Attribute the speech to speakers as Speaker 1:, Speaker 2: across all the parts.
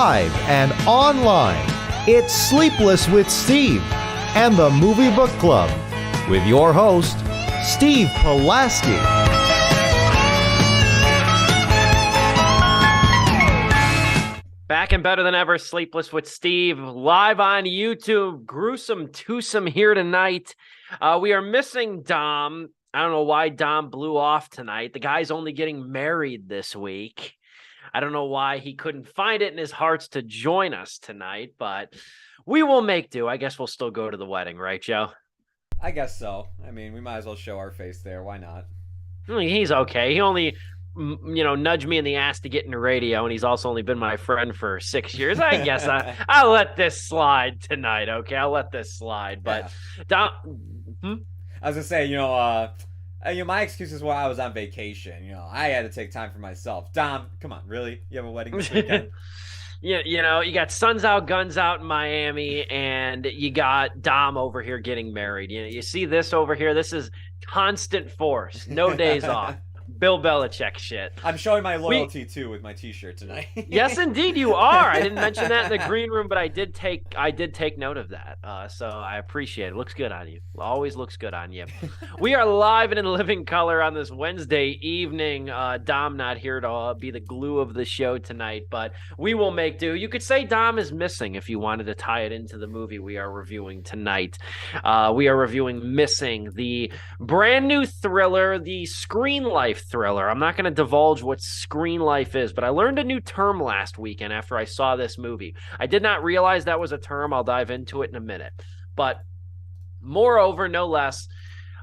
Speaker 1: live and online. It's Sleepless with Steve and the Movie Book Club with your host, Steve Pulaski.
Speaker 2: Back and better than ever, Sleepless with Steve, live on YouTube. Gruesome twosome here tonight. We are missing Dom. I don't know why Dom blew off tonight. The guy's only getting married this week. I don't know why he couldn't find it in his hearts to join us tonight, but we will make do. I guess we'll still go to the wedding, right, Joe?
Speaker 3: I guess so. I mean, we might as well show our face there. Why not?
Speaker 2: He's okay. He only, nudged me in the ass to get into radio, and he's also only been my friend for 6 years. I guess I'll let this slide tonight, okay? I'll let this slide. But,
Speaker 3: yeah. I was going to say, my excuse is why I was on vacation. I had to take time for myself. Dom, come on, really? You have a wedding this weekend?
Speaker 2: Yeah, you got Suns Out, Guns Out in Miami, and you got Dom over here getting married. You see this over here? This is constant force. No days off. Bill Belichick shit.
Speaker 3: I'm showing my loyalty too with my T-shirt tonight.
Speaker 2: Yes, indeed, you are. I didn't mention that in the green room, but I did take note of that. So I appreciate it. Looks good on you. Always looks good on you. We are live and in living color on this Wednesday evening. Dom not here to be the glue of the show tonight, but we will make do. You could say Dom is missing if you wanted to tie it into the movie we are reviewing tonight. We are reviewing Missing, the brand new thriller, the Screen Life thriller. I'm not going to divulge what Screen Life is, but I learned a new term last weekend after I saw this movie. I did not realize that was a term. I'll dive into it in a minute. But moreover, no less,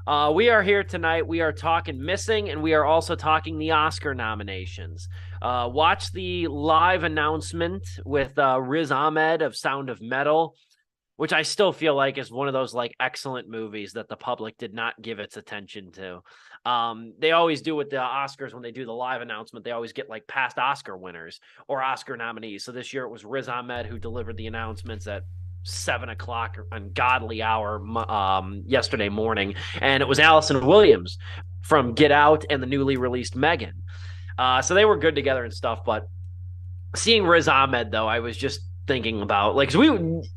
Speaker 2: we are here tonight. We are talking Missing, and we are also talking the Oscar nominations. Watch the live announcement with Riz Ahmed of Sound of Metal, which I still feel like is one of those excellent movies that the public did not give its attention to. They always do with the Oscars when they do the live announcement. They always get past Oscar winners or Oscar nominees. So this year it was Riz Ahmed who delivered the announcements at 7:00 ungodly hour yesterday morning, and it was Allison Williams from Get Out and the newly released Megan. So they were good together and stuff. But seeing Riz Ahmed, though, I was just thinking about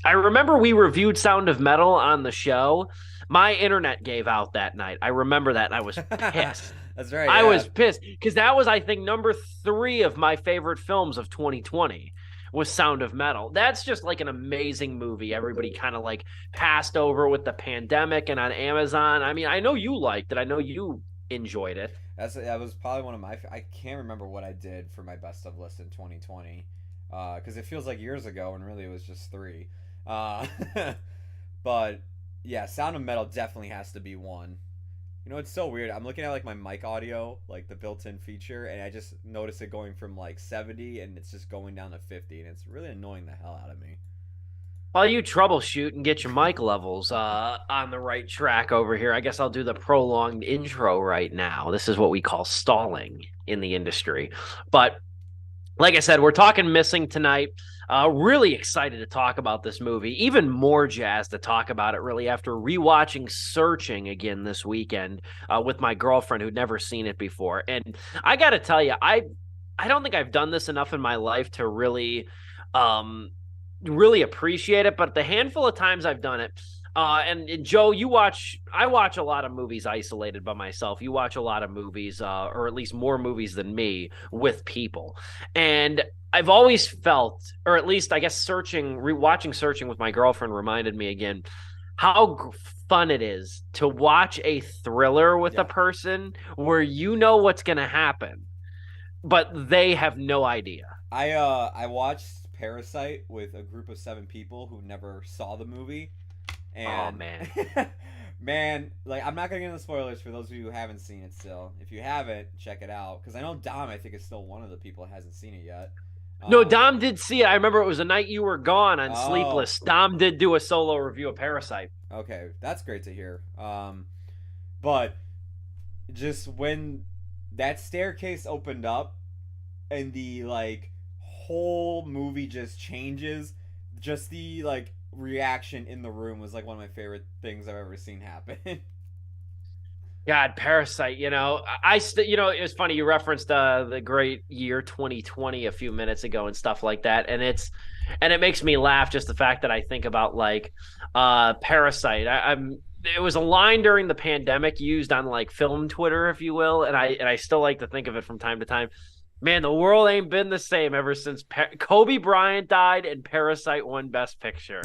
Speaker 2: I remember we reviewed Sound of Metal on the show. My internet gave out that night. I remember that, and I was pissed.
Speaker 3: That's right.
Speaker 2: I was pissed because that was, I think, number 3 of my favorite films of 2020 was Sound of Metal. That's just an amazing movie. Everybody kind of passed over with the pandemic and on Amazon. I mean, I know you liked it. I know you enjoyed it.
Speaker 3: That was probably one of my. I can't remember what I did for my best of list in 2020. Because it feels like years ago, and really it was just 3. But yeah, Sound of Metal definitely has to be one. It's so weird. I'm looking at my mic audio, the built-in feature, and I just noticed it going from 70, and it's just going down to 50, and it's really annoying the hell out of me.
Speaker 2: While you troubleshoot and get your mic levels on the right track over here, I guess I'll do the prolonged intro right now. This is what we call stalling in the industry. But like I said, we're talking Missing tonight. Really excited to talk about this movie. Even more jazzed to talk about it, really, after rewatching Searching again this weekend with my girlfriend who'd never seen it before. And I got to tell you, I don't think I've done this enough in my life to really appreciate it. But the handful of times I've done it, and Joe, I watch a lot of movies isolated by myself. You watch a lot of movies, or at least more movies than me, with people. And I've always felt, or at least I guess rewatching Searching with my girlfriend reminded me again how fun it is to watch a thriller with a person where you know what's going to happen, but they have no idea.
Speaker 3: I watched Parasite with a group of 7 people who never saw the movie. And,
Speaker 2: oh, man.
Speaker 3: Man, I'm not going to get into spoilers for those of you who haven't seen it still. If you haven't, check it out. Because I know Dom, I think, is still one of the people who hasn't seen it yet.
Speaker 2: No, Dom did see it. I remember it was the night you were gone on Sleepless. Dom did do a solo review of Parasite.
Speaker 3: Okay, that's great to hear. But just when that staircase opened up and the, whole movie just changes, just the, reaction in the room was one of my favorite things I've ever seen happen.
Speaker 2: God, Parasite, you know, it was funny. You referenced the great year 2020 a few minutes ago and stuff like that. And it makes me laugh just the fact that I think about like Parasite. It was a line during the pandemic used on like film Twitter, if you will. And I still like to think of it from time to time. Man, the world ain't been the same ever since Kobe Bryant died and Parasite won Best Picture.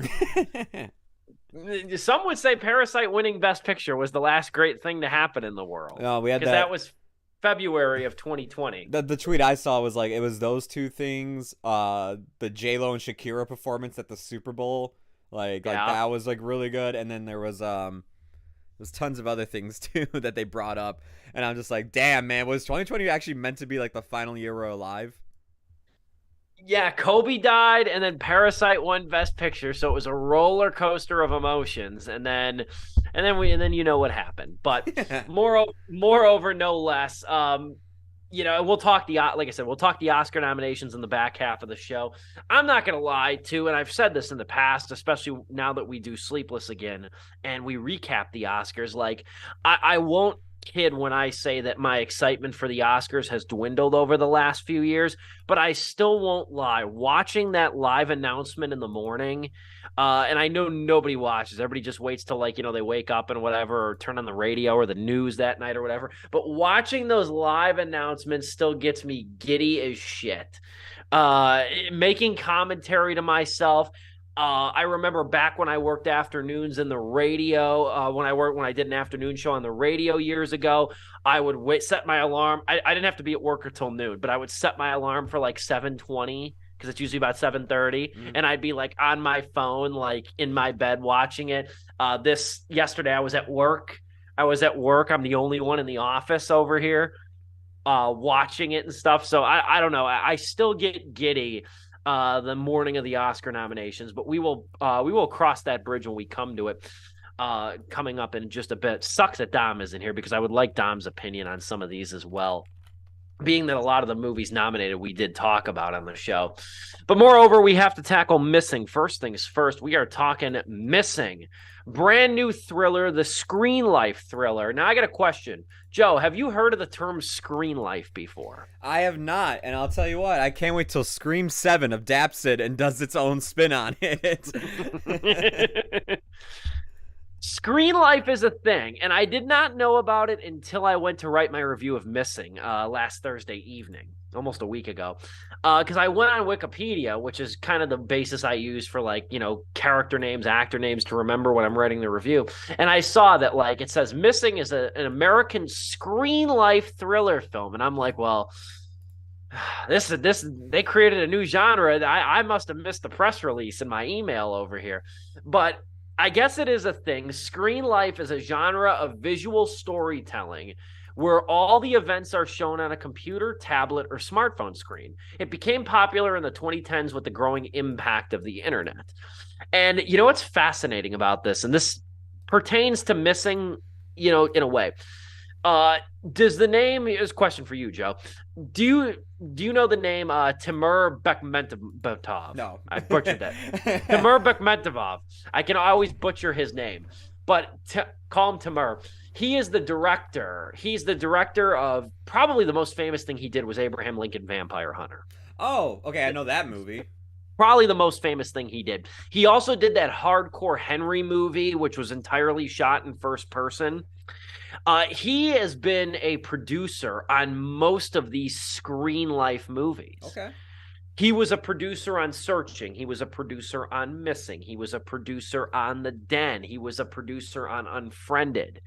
Speaker 2: Some would say Parasite winning Best Picture was the last great thing to happen in the world.
Speaker 3: No, we had
Speaker 2: that was February of 2020.
Speaker 3: The tweet I saw was like, it was those two things, the J-Lo and Shakira performance at the Super Bowl, like that was like really good, and then there's tons of other things too that they brought up, and I'm just like, damn man, was 2020 actually meant to be like the final year we're alive?
Speaker 2: Yeah, Kobe died, and then Parasite won Best Picture, so it was a roller coaster of emotions, and then you know what happened. But moreover, no less. You know, we'll talk like I said, we'll talk the Oscar nominations in the back half of the show. I'm not gonna lie too, and I've said this in the past, especially now that we do Sleepless again and we recap the Oscars. Like, I won't kid when I say that my excitement for the Oscars has dwindled over the last few years, but I still won't lie. Watching that live announcement in the morning, and I know nobody watches. Everybody just waits till like, you know, they wake up and whatever, or turn on the radio or the news that night or whatever. But watching those live announcements still gets me giddy as shit. Making commentary to myself. I remember back when I worked afternoons in the radio, when I did an afternoon show on the radio years ago, I would set my alarm. I didn't have to be at work until noon, but I would set my alarm for like 7:20 because it's usually about 7:30, and I'd be like on my phone, like in my bed watching it. Yesterday I was at work. I'm the only one in the office over here watching it and stuff. So I don't know. I still get giddy the morning of the Oscar nominations, but we will cross that bridge when we come to it, coming up in just a bit. Sucks that Dom isn't here because I would like Dom's opinion on some of these as well, being that a lot of the movies nominated we did talk about on the show. But moreover, we have to tackle Missing. First things first, we are talking Missing. Brand new thriller, the Screen Life thriller. Now, I got a question. Joe, have you heard of the term Screen Life before?
Speaker 3: I have not, and I'll tell you what, I can't wait till Scream 7 adapts it and does its own spin on it.
Speaker 2: Screen Life is a thing, and I did not know about it until I went to write my review of Missing last Thursday evening, almost a week ago, because I went on Wikipedia, which is kind of the basis I use for, like, you know, character names, actor names to remember when I'm writing the review, and I saw that, like, it says Missing is an American Screen Life thriller film, and I'm like, well, they created a new genre. I must have missed the press release in my email over here, but I guess it is a thing. Screen Life is a genre of visual storytelling where all the events are shown on a computer, tablet, or smartphone screen. It became popular in the 2010s with the growing impact of the internet. And you know what's fascinating about this, and this pertains to Missing, you know, in a way. Does the name, is a question for you, Joe. Do you know the name Timur Bekmambetov?
Speaker 3: No.
Speaker 2: I butchered that. Timur Bekmambetov. I can always butcher his name, but call him Timur. He is the director. He's the director of probably the most famous thing he did was Abraham Lincoln Vampire Hunter.
Speaker 3: Oh, okay, I know that movie.
Speaker 2: Probably the most famous thing he did. He also did that Hardcore Henry movie, which was entirely shot in first person. He has been a producer on most of these Screen Life movies.
Speaker 3: Okay.
Speaker 2: He was a producer on Searching. He was a producer on Missing. He was a producer on The Den. He was a producer on Unfriended.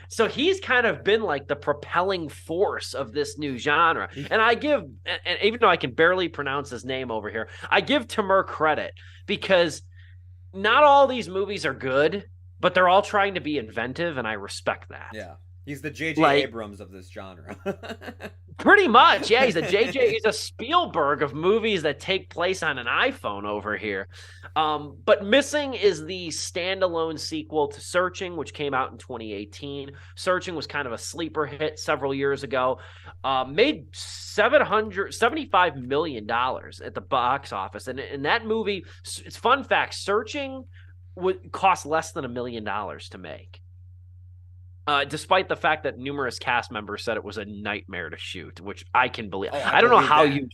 Speaker 2: So he's kind of been like the propelling force of this new genre. And even though I can barely pronounce his name over here, I give Timur credit because not all these movies are good, but they're all trying to be inventive, and I respect that.
Speaker 3: Yeah. He's the J.J. Abrams of this genre.
Speaker 2: Pretty much, yeah. He's a Spielberg of movies that take place on an iPhone over here. But Missing is the standalone sequel to Searching, which came out in 2018. Searching was kind of a sleeper hit several years ago. Made $775 million at the box office. And that movie, it's fun fact, Searching would cost less than $1 million to make. despite the fact that numerous cast members said it was a nightmare to shoot, which I can believe.
Speaker 3: Oh,
Speaker 2: I don't know how
Speaker 3: that.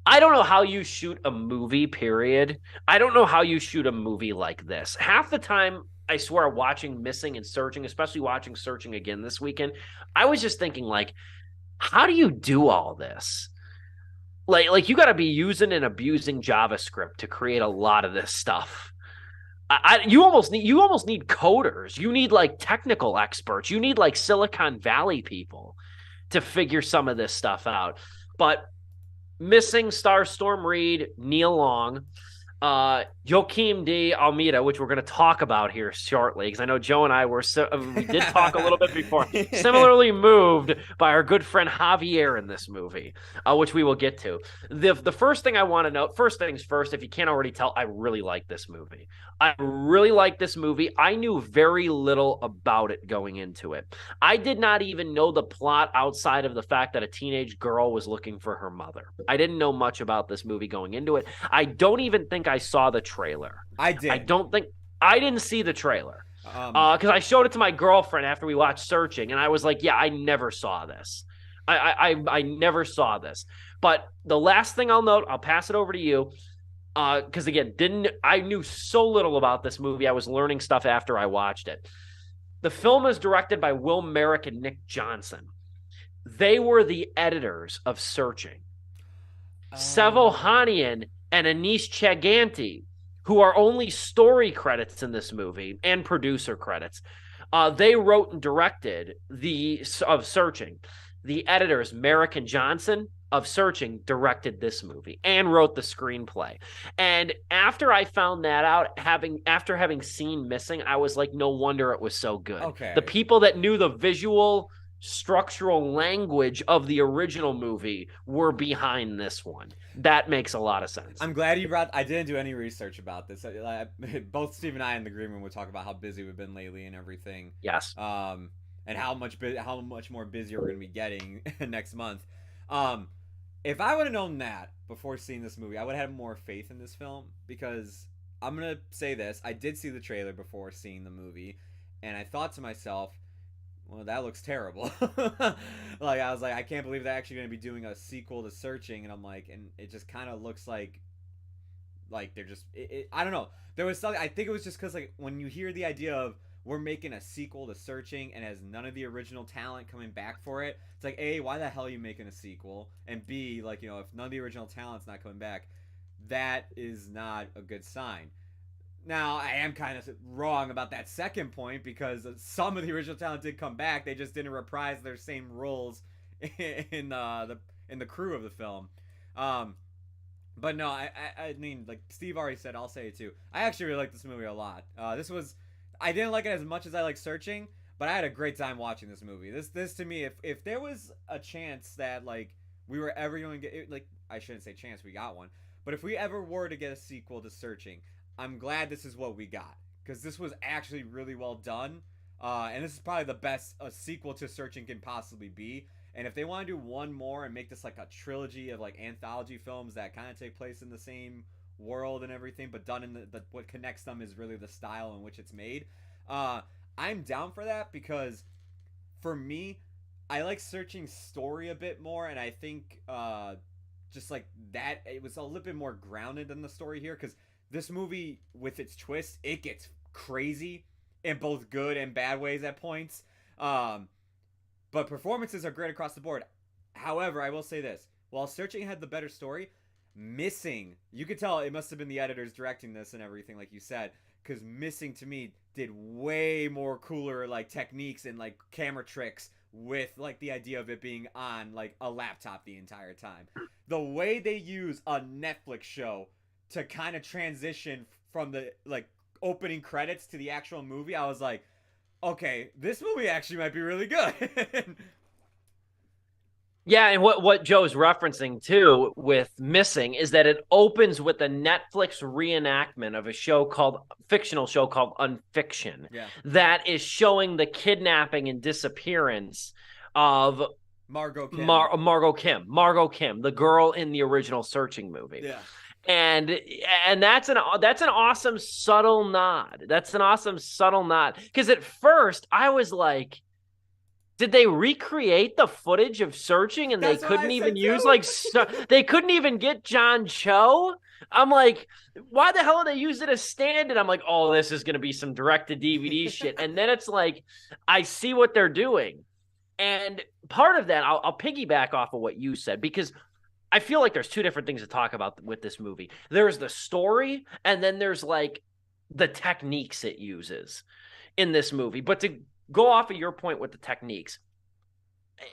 Speaker 2: I don't know how you shoot a movie, period. I don't know how you shoot a movie like this. Half the time, I swear, watching Missing and Searching, especially watching Searching again this weekend, I was just thinking, like, how do you do all this? Like you got to be using and abusing JavaScript to create a lot of this stuff. You almost need coders. You need like technical experts. You need like Silicon Valley people to figure some of this stuff out. But Missing, Starstorm Reed, Neil Long, Joaquim de Almeida, which we're going to talk about here shortly, because I know Joe and I we did talk a little bit before, similarly moved by our good friend Javier in this movie, which we will get to. The first thing I want to know, first things first, if you can't already tell, I really like this movie. I knew very little about it going into it. I did not even know the plot outside of the fact that a teenage girl was looking for her mother. I didn't know much about this movie going into it. I don't even think I saw the trailer.
Speaker 3: I did.
Speaker 2: I didn't see the trailer because I showed it to my girlfriend after we watched Searching, and I was like, yeah, I never saw this. I never saw this. But the last thing I'll note, I'll pass it over to you. Because again, I knew so little about this movie. I was learning stuff after I watched it. The film is directed by Will Merrick and Nick Johnson. They were the editors of Searching. Sevo Hanian and Anish Chaganty, who are only story credits in this movie and producer credits, they wrote and directed of Searching. The editors, Merrick and Johnson of Searching, directed this movie and wrote the screenplay. And after I found that out, after having seen Missing, I was like, no wonder it was so good.
Speaker 3: Okay.
Speaker 2: The people that knew the visual structural language of the original movie were behind this one. That makes a lot of sense.
Speaker 3: I'm glad you brought. I didn't do any research about this. Both Steve and I in the green room would talk about how busy we've been lately and everything.
Speaker 2: Yes.
Speaker 3: And how much more busier we're gonna be getting next month. If I would have known that before seeing this movie, I would have had more faith in this film, because I'm gonna say this: I did see the trailer before seeing the movie, and I thought to myself, well, that looks terrible. Like, I was like, I can't believe they're actually going to be doing a sequel to Searching, and I'm like, and it just kind of looks like they're just, I don't know. There was something, I think it was just because, like, when you hear the idea of we're making a sequel to Searching and has none of the original talent coming back for it, it's like, A, why the hell are you making a sequel? And B, like, you know, if none of the original talent's not coming back, that is not a good sign. Now, I am kind of wrong about that second point, because some of the original talent did come back. They just didn't reprise their same roles in the crew of the film. But no, I mean, like Steve already said, I'll say it too. I actually really like this movie a lot. I didn't like it as much as I like Searching, but I had a great time watching this movie. This to me, if there was a chance that, like, we were ever going to get, like, I shouldn't say chance, we got one, but if we ever were to get a sequel to Searching, I'm glad this is what we got, because this was actually really well done, and this is probably the best a sequel to Searching can possibly be. And if they want to do one more and make this like a trilogy of like anthology films that kind of take place in the same world and everything, but done in the what connects them is really the style in which it's made, I'm down for that, because for me, I like Searching's story a bit more, and I think just like that, it was a little bit more grounded than the story here, because this movie, with its twist, it gets crazy in both good and bad ways at points. But performances are great across the board. However, I will say this. While Searching had the better story, Missing, you could tell it must have been the editors directing this and everything, like you said, because Missing, to me, did way more cooler, like, techniques and, like, camera tricks with, like, the idea of it being on, like, a laptop the entire time. The way they use a Netflix show to kind of transition from the, like, opening credits to the actual movie, I was like, okay, this movie actually might be really good.
Speaker 2: Yeah, and what Joe's referencing too with Missing is that it opens with a Netflix reenactment of a fictional show called Unfiction, that is showing the kidnapping and disappearance of
Speaker 3: Margot Kim.
Speaker 2: Margot Kim, the girl in the original Searching movie.
Speaker 3: Yeah.
Speaker 2: And that's an awesome subtle nod. Because at first I was like, Did they recreate the footage of searching and
Speaker 3: That's
Speaker 2: they
Speaker 3: what I
Speaker 2: couldn't even
Speaker 3: said
Speaker 2: use
Speaker 3: too.
Speaker 2: they couldn't even get John Cho? I'm like, why the hell are they use it as stand-in? I'm like, oh, this is gonna be some direct-to-DVD shit. And then it's like, I see what they're doing. And part of that, I'll piggyback off of what you said, because I feel like there's two different things to talk about with this movie. There's the story, and then there's like the techniques it uses in this movie. But to go off of your point with the techniques,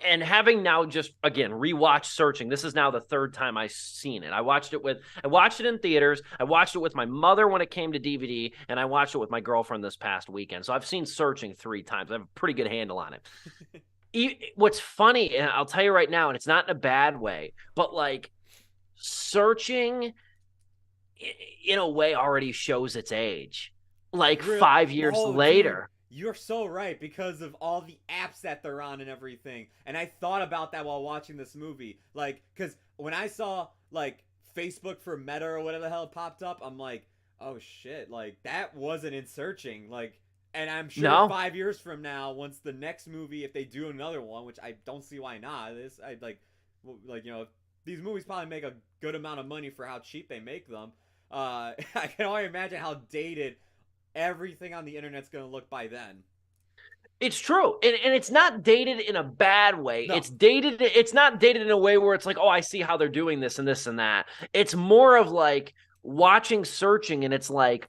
Speaker 2: and having now just again rewatched Searching, this is now the third time I've seen it. I watched it in theaters, I watched it with my mother when it came to DVD, and I watched it with my girlfriend this past weekend. So I've seen Searching 3 times. I have a pretty good handle on it. What's funny, and I'll tell you right now, and it's not in a bad way, but like Searching in a way already shows its age. Like 5 years later.
Speaker 3: Dude, you're so right, because of all the apps that they're on and everything. And I thought about that while watching this movie. Like, because when I saw, like, Facebook for Meta or whatever the hell popped up, I'm like, oh shit, like, that wasn't in Searching. Like, and I'm sure
Speaker 2: No.
Speaker 3: 5 years from now, once the next movie, if they do another one, which I don't see why not, these movies probably make a good amount of money for how cheap they make them. I can only imagine how dated everything on the internet's going to look by then.
Speaker 2: It's true. And it's not dated in a bad way.
Speaker 3: No.
Speaker 2: It's not dated in a way where it's like, oh, I see how they're doing this and this and that. It's more of like watching Searching, and it's like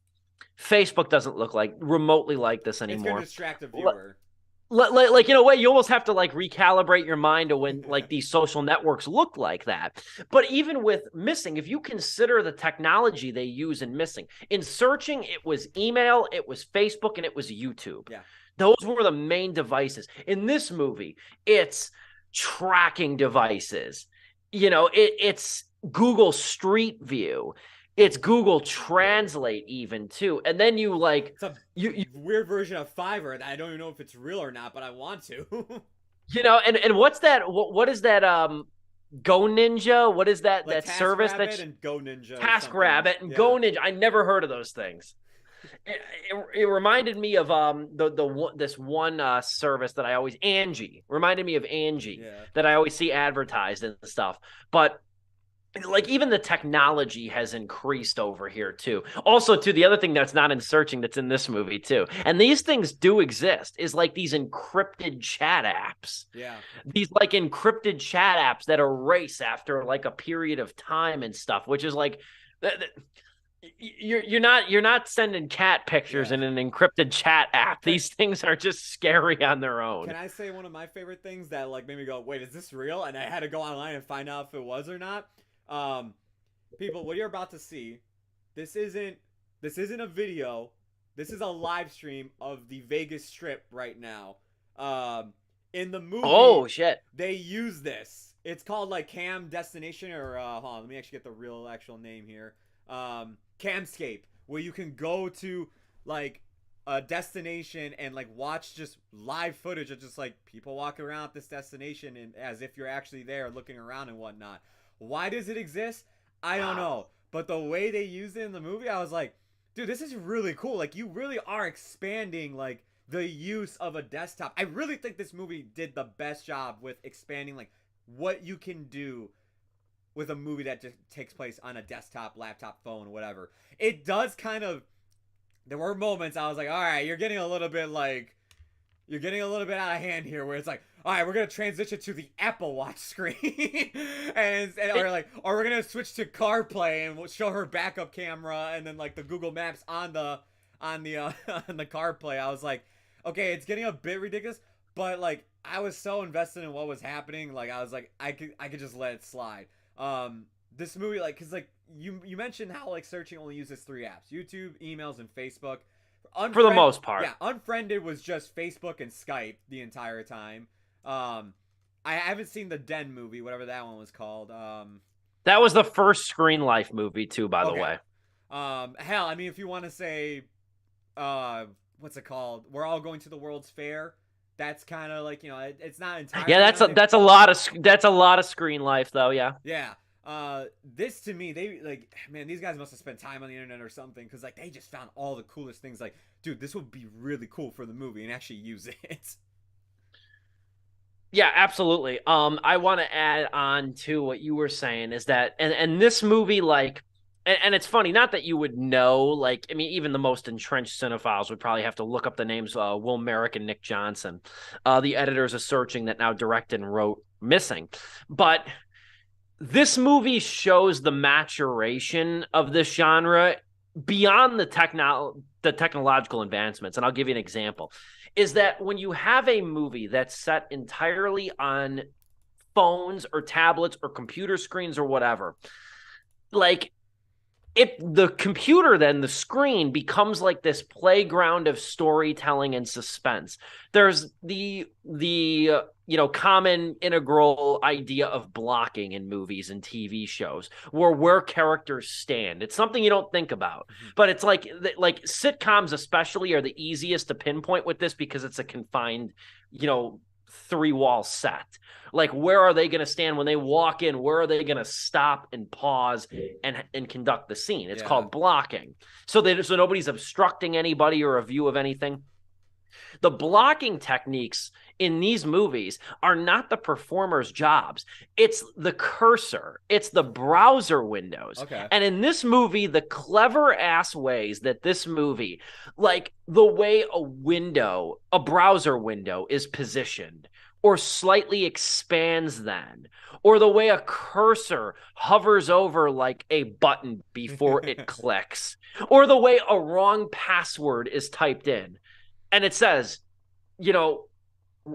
Speaker 2: Facebook doesn't look like remotely like this anymore.
Speaker 3: It's going to distract the viewer.
Speaker 2: Like in a way, you almost have to like recalibrate your mind to when like these social networks look like that. But even with Missing, if you consider the technology they use in Missing, in Searching, it was email, it was Facebook, and it was YouTube.
Speaker 3: Yeah.
Speaker 2: Those were the main devices. In this movie, it's tracking devices. It's Google Street View. It's Google Translate even too. And then you like
Speaker 3: it's a weird version of Fiverr that I don't even know if it's real or not, but I want to.
Speaker 2: And what's that? What is that? Go Ninja? What is that?
Speaker 3: Like
Speaker 2: that service
Speaker 3: that and Go Ninja.
Speaker 2: TaskRabbit and Go Ninja. I never heard of those things. It reminded me of this one service that I always Angie reminded me of Angie that I always see advertised and stuff, but. Like even the technology has increased over here too. Also, too, the other thing that's not in Searching that's in this movie too, and these things do exist, is like these encrypted chat apps.
Speaker 3: Yeah.
Speaker 2: These like encrypted chat apps that erase after like a period of time and stuff, which is like you're not sending cat pictures in an encrypted chat app. These things are just scary on their own.
Speaker 3: Can I say one of my favorite things that like made me go, wait, is this real? And I had to go online and find out if it was or not. People, what you're about to see, this isn't a video. This is a live stream of the Vegas Strip right now. In the movie,
Speaker 2: oh shit,
Speaker 3: they use this. It's called like Cam Destination, or hold on, let me actually get the real actual name here. Camscape, where you can go to like a destination and like watch just live footage of just like people walking around at this destination and as if you're actually there looking around and whatnot. Why does it exist? I don't know. But the way they used it in the movie, I was like, dude, this is really cool. Like, you really are expanding, like, the use of a desktop. I really think this movie did the best job with expanding, like, what you can do with a movie that just takes place on a desktop, laptop, phone, whatever. It does kind of... There were moments I was like, all right, you're getting a little bit, like... You're getting a little bit out of hand here, where it's like, all right, we're gonna transition to the Apple Watch screen, or we're gonna switch to CarPlay and we'll show her backup camera, and then like the Google Maps on the on the CarPlay. I was like, okay, it's getting a bit ridiculous, but like I was so invested in what was happening, like I was like, I could just let it slide. This movie, like, cause like you mentioned how like Searching only uses 3 apps: YouTube, emails, and Facebook.
Speaker 2: For the most part.
Speaker 3: Yeah, Unfriended was just Facebook and Skype the entire time. I haven't seen the Den movie, whatever that one was called.
Speaker 2: That was the first Screen Life movie too, by the way.
Speaker 3: Hell, I mean, if you want to say, what's it called? We're all going to the World's Fair. That's kind of like, it's not entirely.
Speaker 2: Yeah, that's a lot of Screen Life though. Yeah.
Speaker 3: Yeah. This to me, they like, man, these guys must have spent time on the internet or something, because like they just found all the coolest things. Like, dude, this would be really cool for the movie, and actually use it.
Speaker 2: Yeah, absolutely. I want to add on to what you were saying is that, and this movie, like, and it's funny, not that you would know, like, I mean, even the most entrenched cinephiles would probably have to look up the names Will Merrick and Nick Johnson, the editors of Searching that now direct and wrote Missing. But this movie shows the maturation of this genre beyond the technological advancements. And I'll give you an example. Is that when you have a movie that's set entirely on phones or tablets or computer screens or whatever, like if the computer, then the screen becomes like this playground of storytelling and suspense. There's the common integral idea of blocking in movies and TV shows where characters stand. It's something you don't think about, but it's like sitcoms especially are the easiest to pinpoint with this because it's a confined, three-wall set. Like, where are they going to stand when they walk in? Where are they going to stop and pause and conduct the scene? It's called blocking. So nobody's obstructing anybody or a view of anything. The blocking techniques in these movies are not the performer's jobs. It's the cursor. It's the browser windows.
Speaker 3: Okay.
Speaker 2: And in this movie, the clever ass ways that this movie, like the way a browser window is positioned or slightly expands then, or the way a cursor hovers over like a button before it clicks, or the way a wrong password is typed in. And it says,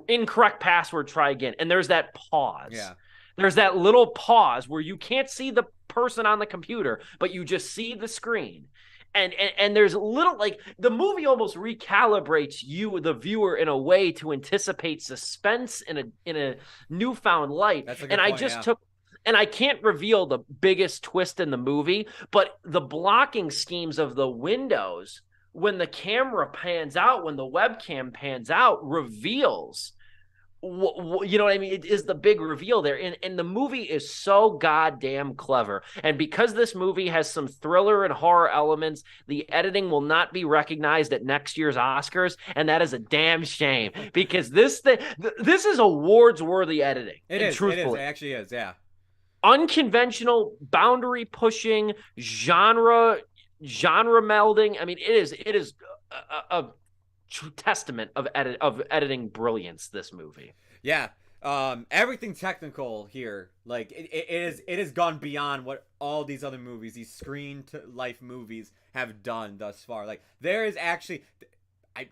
Speaker 2: incorrect password, try again. And there's that pause.
Speaker 3: Yeah.
Speaker 2: There's that little pause where you can't see the person on the computer, but you just see the screen. And there's little, like, the movie almost recalibrates you, the viewer, in a way to anticipate suspense in a newfound light.
Speaker 3: That's a good
Speaker 2: and
Speaker 3: point,
Speaker 2: I just took, and I can't reveal the biggest twist in the movie, but the blocking schemes of the windows, when the camera pans out, when the webcam pans out, reveals, you know what I mean? It is the big reveal there. And the movie is so goddamn clever. And because this movie has some thriller and horror elements, the editing will not be recognized at next year's Oscars. And that is a damn shame because this is awards-worthy editing.
Speaker 3: It is.
Speaker 2: Truthfully.
Speaker 3: It actually is. Yeah.
Speaker 2: Unconventional, boundary pushing, genre melding. I mean, it is a testament of editing brilliance, this movie.
Speaker 3: Yeah. Everything technical here, like it has gone beyond what all these other movies, these screen to life movies, have done thus far. Like, there is actually,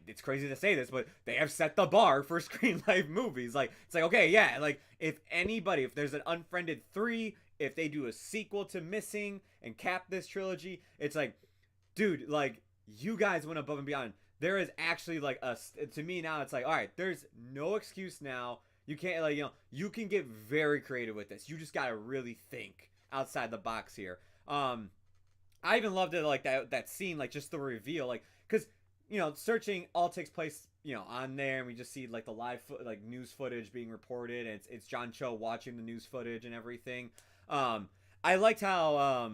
Speaker 3: it's crazy to say this, but they have set the bar for screen life movies. Like, it's like, okay, yeah, like if there's an Unfriended 3, if they do a sequel to Missing and cap this trilogy, it's like, dude, like, you guys went above and beyond. There is actually, like, to me now, it's like, all right, there's no excuse now. You can't, like, you can get very creative with this. You just gotta really think outside the box here. I even loved it, like, that scene, like, just the reveal, like, because, Searching all takes place, on there, and we just see, like, the live, news footage being reported, and it's John Cho watching the news footage and everything. I liked how,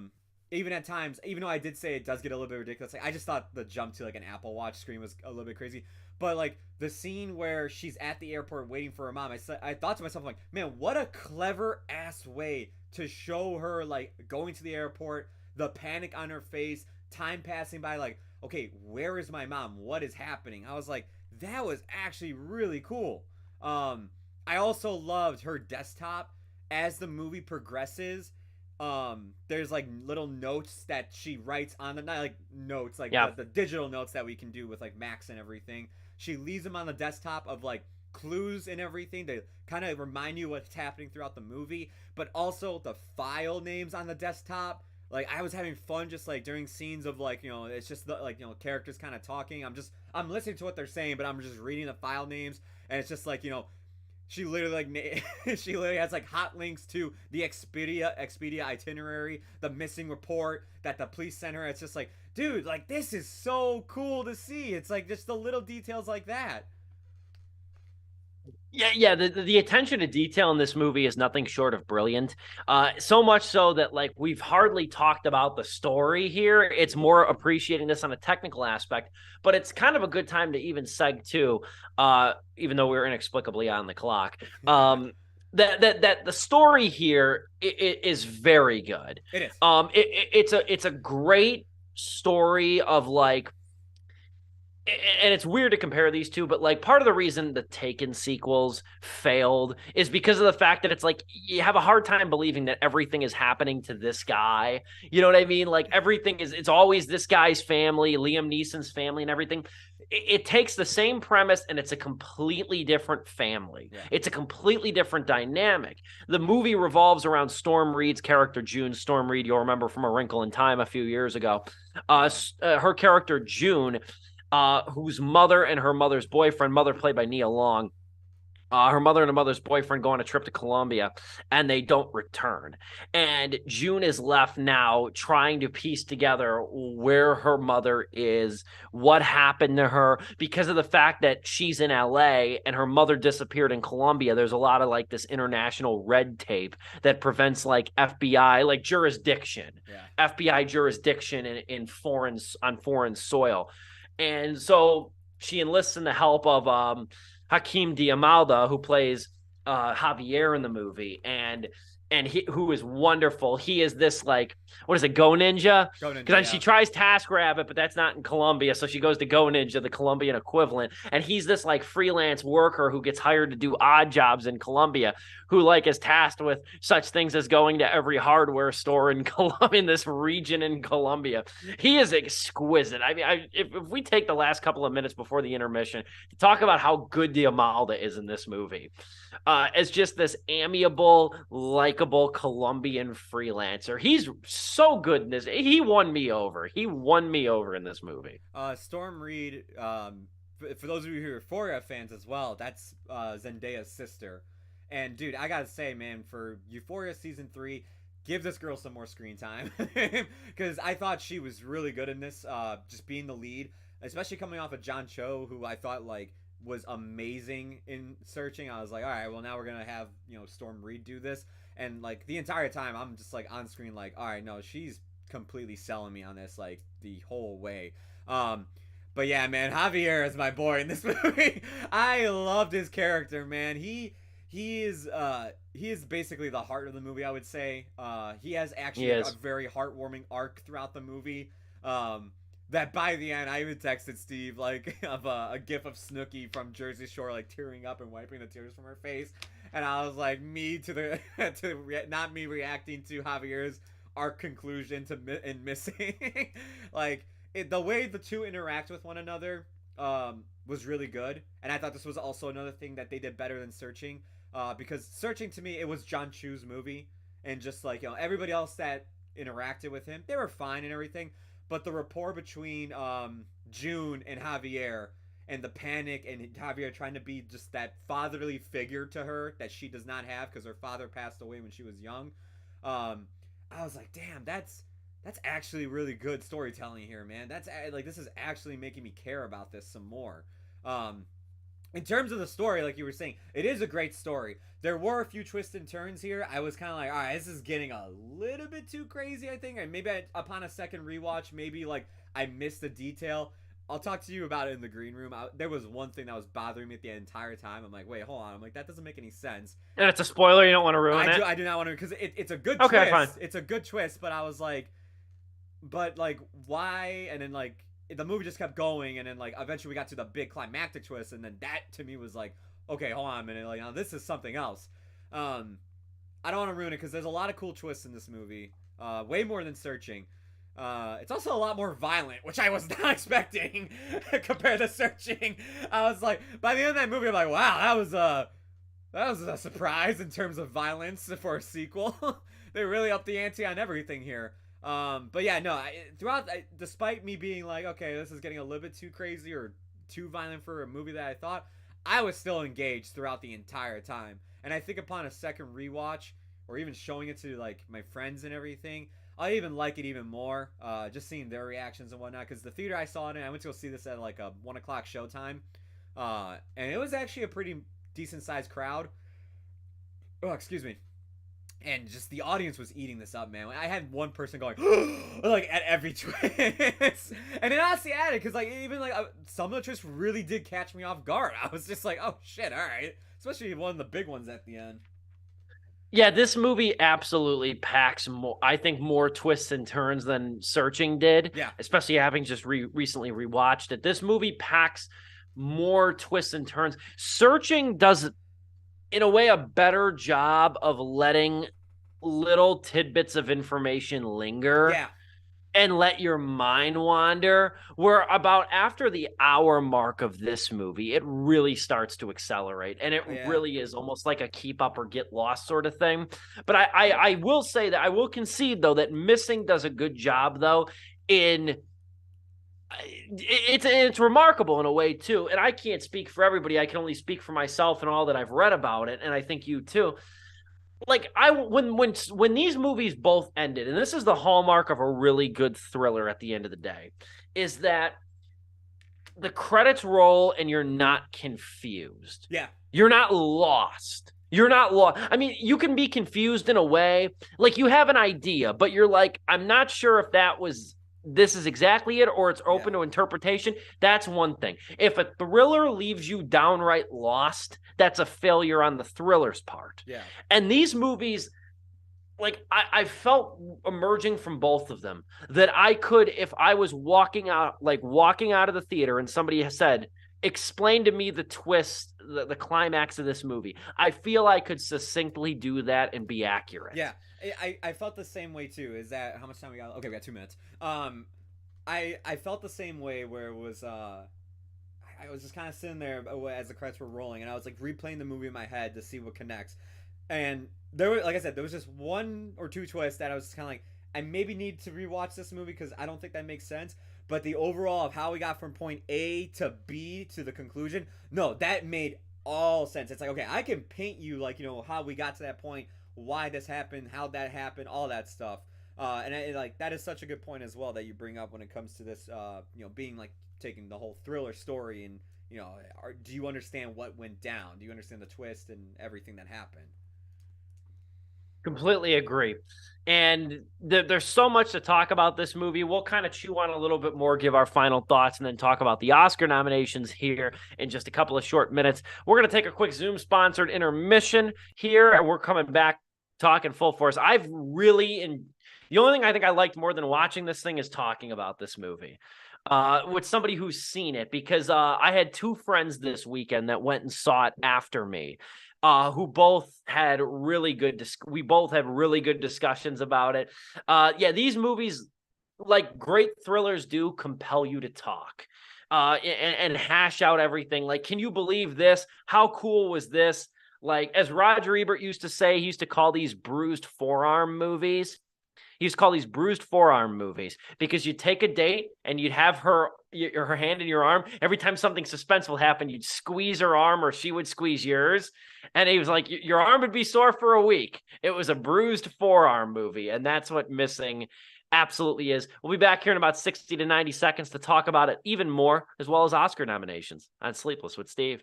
Speaker 3: even at times, even though I did say it does get a little bit ridiculous, like, I just thought the jump to, like, an Apple Watch screen was a little bit crazy. But, like, the scene where she's at the airport waiting for her mom, I thought to myself, like, man, what a clever-ass way to show her, like, going to the airport, the panic on her face, time passing by, like, okay, where is my mom? What is happening? I was like, that was actually really cool. I also loved her desktop. As the movie progresses, there's like little notes that she writes on the, not like notes, like the digital notes that we can do with like Macs and everything. She leaves them on the desktop of like clues and everything to kind of remind you what's happening throughout the movie, but also the file names on the desktop. Like, I was having fun just like during scenes of like, it's just the, like, characters kind of talking. I'm listening to what they're saying, but I'm just reading the file names, and it's just like, she literally she literally has like hot links to the Expedia itinerary, the missing report that the police sent her. It's just like, dude, like, this is so cool to see. It's like just the little details like that.
Speaker 2: Yeah. The attention to detail in this movie is nothing short of brilliant. So much so that like we've hardly talked about the story here. It's more appreciating this on a technical aspect, but it's kind of a good time to even seg too. Even though we're inexplicably on the clock. That the story here is very good.
Speaker 3: It is.
Speaker 2: It's a great story of like, and it's weird to compare these two, but like part of the reason the Taken sequels failed is because of the fact that it's like you have a hard time believing that everything is happening to this guy. You know what I mean? Like everything it's always this guy's family, Liam Neeson's family and everything. It takes the same premise and it's a completely different family. Yeah. It's a completely different dynamic. The movie revolves around Storm Reed's character, June. Storm Reed, you'll remember from A Wrinkle in Time a few years ago. Her character, June, whose mother and her mother's boyfriend, mother played by Nia Long, her mother and her mother's boyfriend go on a trip to Colombia and they don't return. And June is left now trying to piece together where her mother is, what happened to her, because of the fact that she's in LA and her mother disappeared in Colombia. There's a lot of like this international red tape that prevents like FBI, like jurisdiction, FBI jurisdiction on foreign soil. And so she enlists in the help of Hakeem Diamalda, who plays Javier in the movie, and who is wonderful. He is this like, what is it, Go Ninja? Because then she tries TaskRabbit, but that's not in Colombia, so she goes to Go Ninja, the Colombian equivalent. And he's this like freelance worker who gets hired to do odd jobs in Colombia, who like is tasked with such things as going to every hardware store in Colombia, in this region in Colombia. He is exquisite. I mean, if we take the last couple of minutes before the intermission to talk about how good Diamalda is in this movie, as just this amiable, likable Colombian freelancer. He's so good in this. He won me over. He won me over in this movie.
Speaker 3: Storm Reed, for those of you who are Euphoria fans as well, that's Zendaya's sister. And dude, I gotta say, man, for Euphoria season 3, give this girl some more screen time, because I thought she was really good in this, just being the lead, especially coming off of John Cho, who I thought like was amazing in Searching. I was like, all right, well now we're gonna have Storm Reed do this, and like the entire time I'm just like on screen like, all right, no, she's completely selling me on this like the whole way. But yeah, man, Javier is my boy in this movie. I loved his character, man. He is basically the heart of the movie, I would say. He has actually a very heartwarming arc throughout the movie. That by the end, I even texted Steve like of a gif of Snooki from Jersey Shore like tearing up and wiping the tears from her face, and I was like, not me reacting to Javier's arc conclusion and missing. Like the way the two interact with one another was really good, and I thought this was also another thing that they did better than Searching, because Searching to me it was John Chu's movie, and just like everybody else that interacted with him, they were fine and everything. But the rapport between June and Javier, and the panic, and Javier trying to be just that fatherly figure to her that she does not have because her father passed away when she was young. I was like, damn, that's actually really good storytelling here, man. That's like, this is actually making me care about this some more. In terms of the story, like you were saying, it is a great story. There were a few twists and turns here. I was kind of like, all right, this is getting a little bit too crazy, I think. And maybe upon a second rewatch, maybe like I missed a detail. I'll talk to you about it in the green room. There was one thing that was bothering me the entire time. I'm like, wait, hold on. I'm like, that doesn't make any sense.
Speaker 2: And it's a spoiler. You don't want to ruin it?
Speaker 3: I do not want to, because it's a good twist. Fine. It's a good twist, but I was like, why? And then like, the movie just kept going, and then like eventually we got to the big climactic twist, and then that to me was like, okay, hold on a minute, like now this is something else. I don't want to ruin it because there's a lot of cool twists in this movie, way more than Searching. It's also a lot more violent, which I was not expecting compared to Searching. I was like, by the end of that movie, I'm like, wow, that was a surprise in terms of violence for a sequel. They really upped the ante on everything here. But yeah, no, despite me being like, okay, this is getting a little bit too crazy or too violent for a movie that I thought, I was still engaged throughout the entire time. And I think upon a second rewatch, or even showing it to like my friends and everything, I even like it even more. Just seeing their reactions and whatnot. Because the theater I saw it in, I went to go see this at like a 1 o'clock showtime. And it was actually a pretty decent sized crowd. Oh, excuse me. And just the audience was eating this up, man. I had one person going like at every twist, and it honestly added because like even like some of the twists really did catch me off guard. I was just like, oh shit, all right. Especially one of the big ones at the end.
Speaker 2: Yeah, this movie absolutely packs more, I think, more twists and turns than Searching did.
Speaker 3: Yeah.
Speaker 2: Especially having just recently rewatched it. This movie packs more twists and turns. Searching does, in a way, a better job of letting little tidbits of information linger.
Speaker 3: Yeah.
Speaker 2: And let your mind wander, where about after the hour mark of this movie, it really starts to accelerate. And it really is almost like a keep up or get lost sort of thing. But I will say that I will concede, though, that Missing does a good job, though, in it's remarkable in a way, too. And I can't speak for everybody. I can only speak for myself and all that I've read about it. And I think you, too. Like when these movies both ended, and this is the hallmark of a really good thriller at the end of the day, is that the credits roll and you're not confused.
Speaker 3: Yeah.
Speaker 2: You're not lost. You're not lost. I mean, you can be confused in a way. Like you have an idea, but you're like, I'm not sure if this is exactly it or it's open to interpretation. That's one thing. If a thriller leaves you downright lost, that's a failure on the thriller's part.
Speaker 3: Yeah.
Speaker 2: And these movies, like I felt emerging from both of them that I could, if I was walking out of the theater and somebody said, explain to me the twist, the climax of this movie, I feel I could succinctly do that and be accurate.
Speaker 3: Yeah. I felt the same way too. Is that how much time we got? Okay, we got 2 minutes. I felt the same way where it was I was just kind of sitting there as the credits were rolling, and I was like replaying the movie in my head to see what connects. And there was, like I said, there was just 1 or 2 twists that I was kind of like, I maybe need to rewatch this movie because I don't think that makes sense. But the overall of how we got from point A to B to the conclusion, no, that made all sense. It's like, okay, I can paint you like, you know, how we got to that point, why this happened, how that happened, all that stuff. And like that is such a good point as well that you bring up when it comes to this, you know, being like taking the whole thriller story and, you know, do you understand what went down? Do you understand the twist and everything that happened?
Speaker 2: Completely agree. And there's so much to talk about this movie. We'll kind of chew on a little bit more, give our final thoughts, and then talk about the Oscar nominations here in just a couple of short minutes. We're going to take a quick Zoom-sponsored intermission here, and we're coming back talking full force. The only thing I think I liked more than watching this thing is talking about this movie with somebody who's seen it, because I had 2 friends this weekend that went and saw it after me. Who both had really good discussions about it. These movies, like great thrillers do, compel you to talk and hash out everything. Like, can you believe this? How cool was this? Like, as Roger Ebert used to say, he used to call these bruised forearm movies. He used to call these bruised forearm movies because you'd take a date and you'd have her hand in your arm. Every time something suspenseful happened, you'd squeeze her arm or she would squeeze yours. And he was like, your arm would be sore for a week. It was a bruised forearm movie. And that's what Missing absolutely is. We'll be back here in about 60 to 90 seconds to talk about it even more, as well as Oscar nominations on Sleepless with Steve.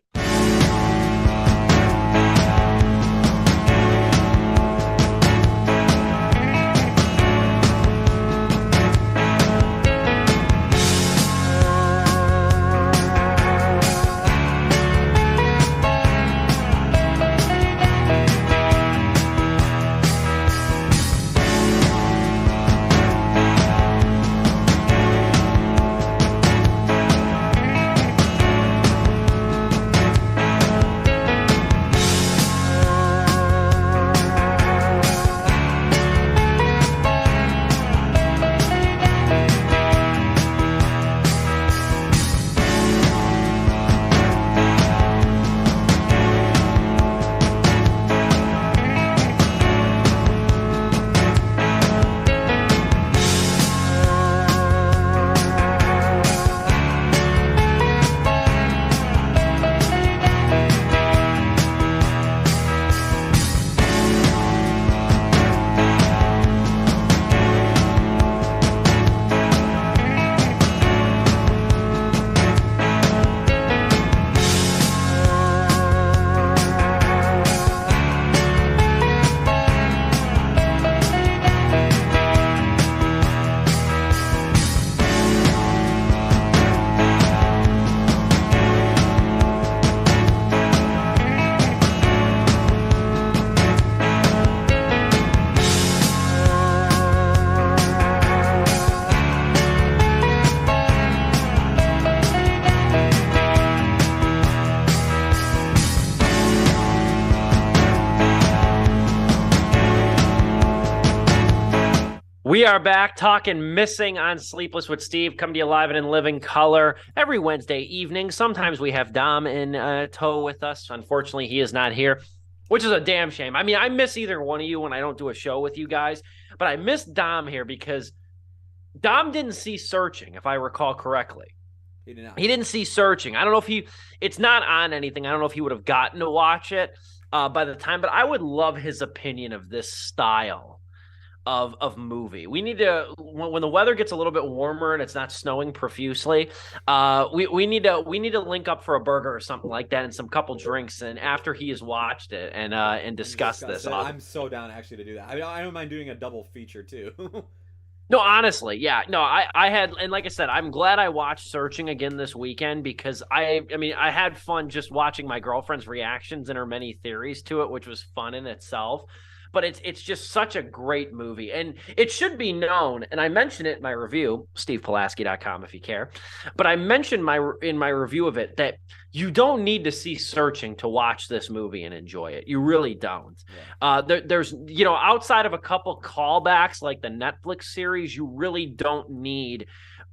Speaker 2: We are back talking Missing on Sleepless with Steve. Come to you live and in living color every Wednesday evening. Sometimes we have Dom in tow with us. Unfortunately, he is not here, which is a damn shame. I mean, I miss either one of you when I don't do a show with you guys, but I miss Dom here because Dom didn't see Searching, if I recall correctly.
Speaker 3: He did not.
Speaker 2: He didn't see Searching. I don't know if it's not on anything. I don't know if he would have gotten to watch it by the time, but I would love his opinion of this style of movie. We need to, when the weather gets a little bit warmer and it's not snowing profusely, we need to link up for a burger or something like that and some couple drinks, and after he has watched it and discuss this.
Speaker 3: I'm so down actually to do that. I mean, I don't mind doing a double feature too.
Speaker 2: No, honestly, yeah. No, I had, and like I said, I'm glad I watched Searching again this weekend because I mean, I had fun just watching my girlfriend's reactions and her many theories to it, which was fun in itself. But it's just such a great movie. And it should be known, and I mentioned it in my review, stevepulaski.com if you care, but I mentioned in my review of it that you don't need to see Searching to watch this movie and enjoy it. You really don't. Yeah. There's, outside of a couple callbacks like the Netflix series, you really don't need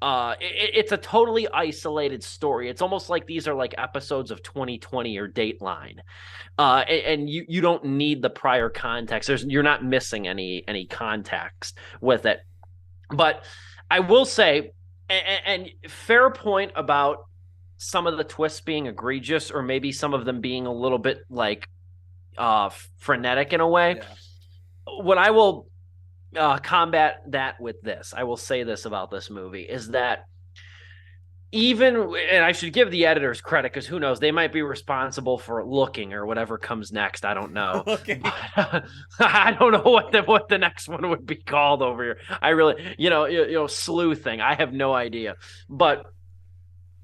Speaker 2: it's a totally isolated story. It's almost like these are like episodes of 2020 or Dateline. And you don't need the prior context. You're not missing any context with it. But I will say, and fair point about some of the twists being egregious, or maybe some of them being a little bit like frenetic in a way. Yeah. What I will combat that with this, I will say this about this movie, is that and I should give the editors credit because who knows, they might be responsible for looking or whatever comes next. I don't know. Okay. I don't know what the next one would be called over here. I really, sleuthing. I have no idea. But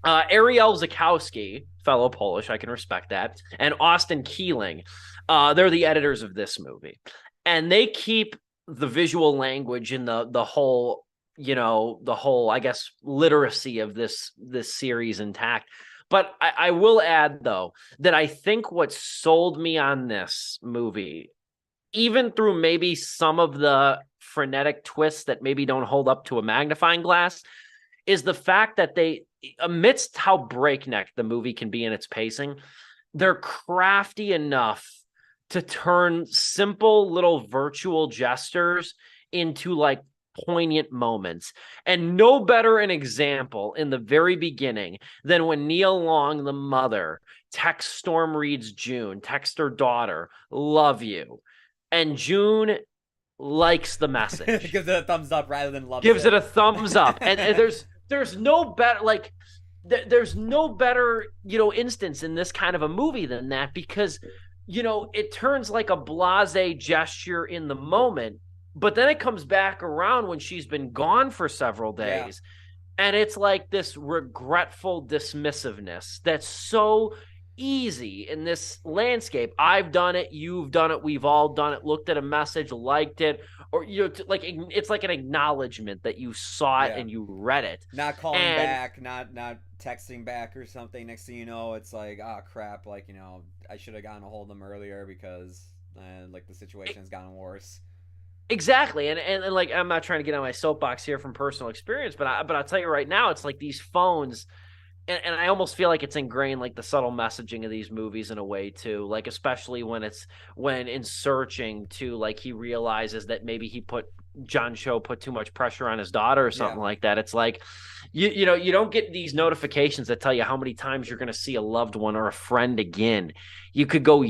Speaker 2: Ariel Zakowski, fellow Polish, I can respect that, and Austin Keeling, they're the editors of this movie, and they keep the visual language and the whole, I guess, literacy of this series intact. But I will add, though, that I think what sold me on this movie, even through maybe some of the frenetic twists that maybe don't hold up to a magnifying glass, is the fact that they, amidst how breakneck the movie can be in its pacing, they're crafty enough to turn simple little virtual gestures into like poignant moments. And no better an example in the very beginning than when Nia Long, the mother, texts Storm Reed's June, texts her daughter, "Love you." And June likes the message.
Speaker 3: Gives it a thumbs up rather than love.
Speaker 2: Gives it a thumbs up. And there's no better, like, there's no better, instance in this kind of a movie than that, because it turns like a blasé gesture in the moment, but then it comes back around when she's been gone for several days. Yeah. And it's like this regretful dismissiveness that's so easy in this landscape. I've done it. You've done it. We've all done it. Looked at a message, liked it, or like it's like an acknowledgement that you saw it and you read it.
Speaker 3: Not calling back, not texting back or something. Next thing you know, it's like, oh crap, like, I should have gotten a hold of them earlier because like the situation's gotten worse.
Speaker 2: Exactly. And like, I'm not trying to get on my soapbox here from personal experience, but I'll tell you right now, it's like these phones, and I almost feel like it's ingrained, like the subtle messaging of these movies in a way too, like especially when in Searching too, like he realizes that maybe John Cho put too much pressure on his daughter or something like that. It's like, you don't get these notifications that tell you how many times you're going to see a loved one or a friend again. You could go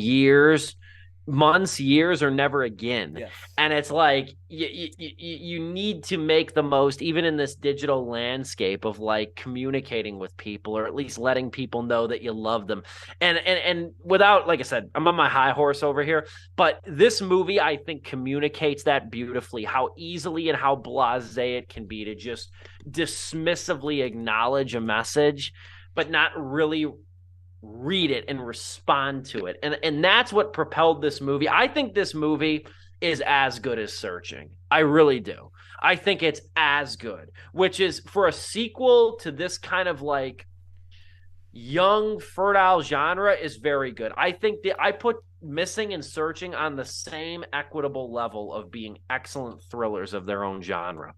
Speaker 2: months, years, or never again. Yes. And it's like you need to make the most, even in this digital landscape, of like communicating with people, or at least letting people know that you love them. And without, like I said, I'm on my high horse over here, but this movie, I think, communicates that beautifully, how easily and how blasé it can be to just dismissively acknowledge a message, but not really read it and respond to it. And that's what propelled this movie. I think this movie is as good as Searching. I really do. I think it's as good, which is, for a sequel to this kind of like young, fertile genre, is very good. I think I put Missing and Searching on the same equitable level of being excellent thrillers of their own genre.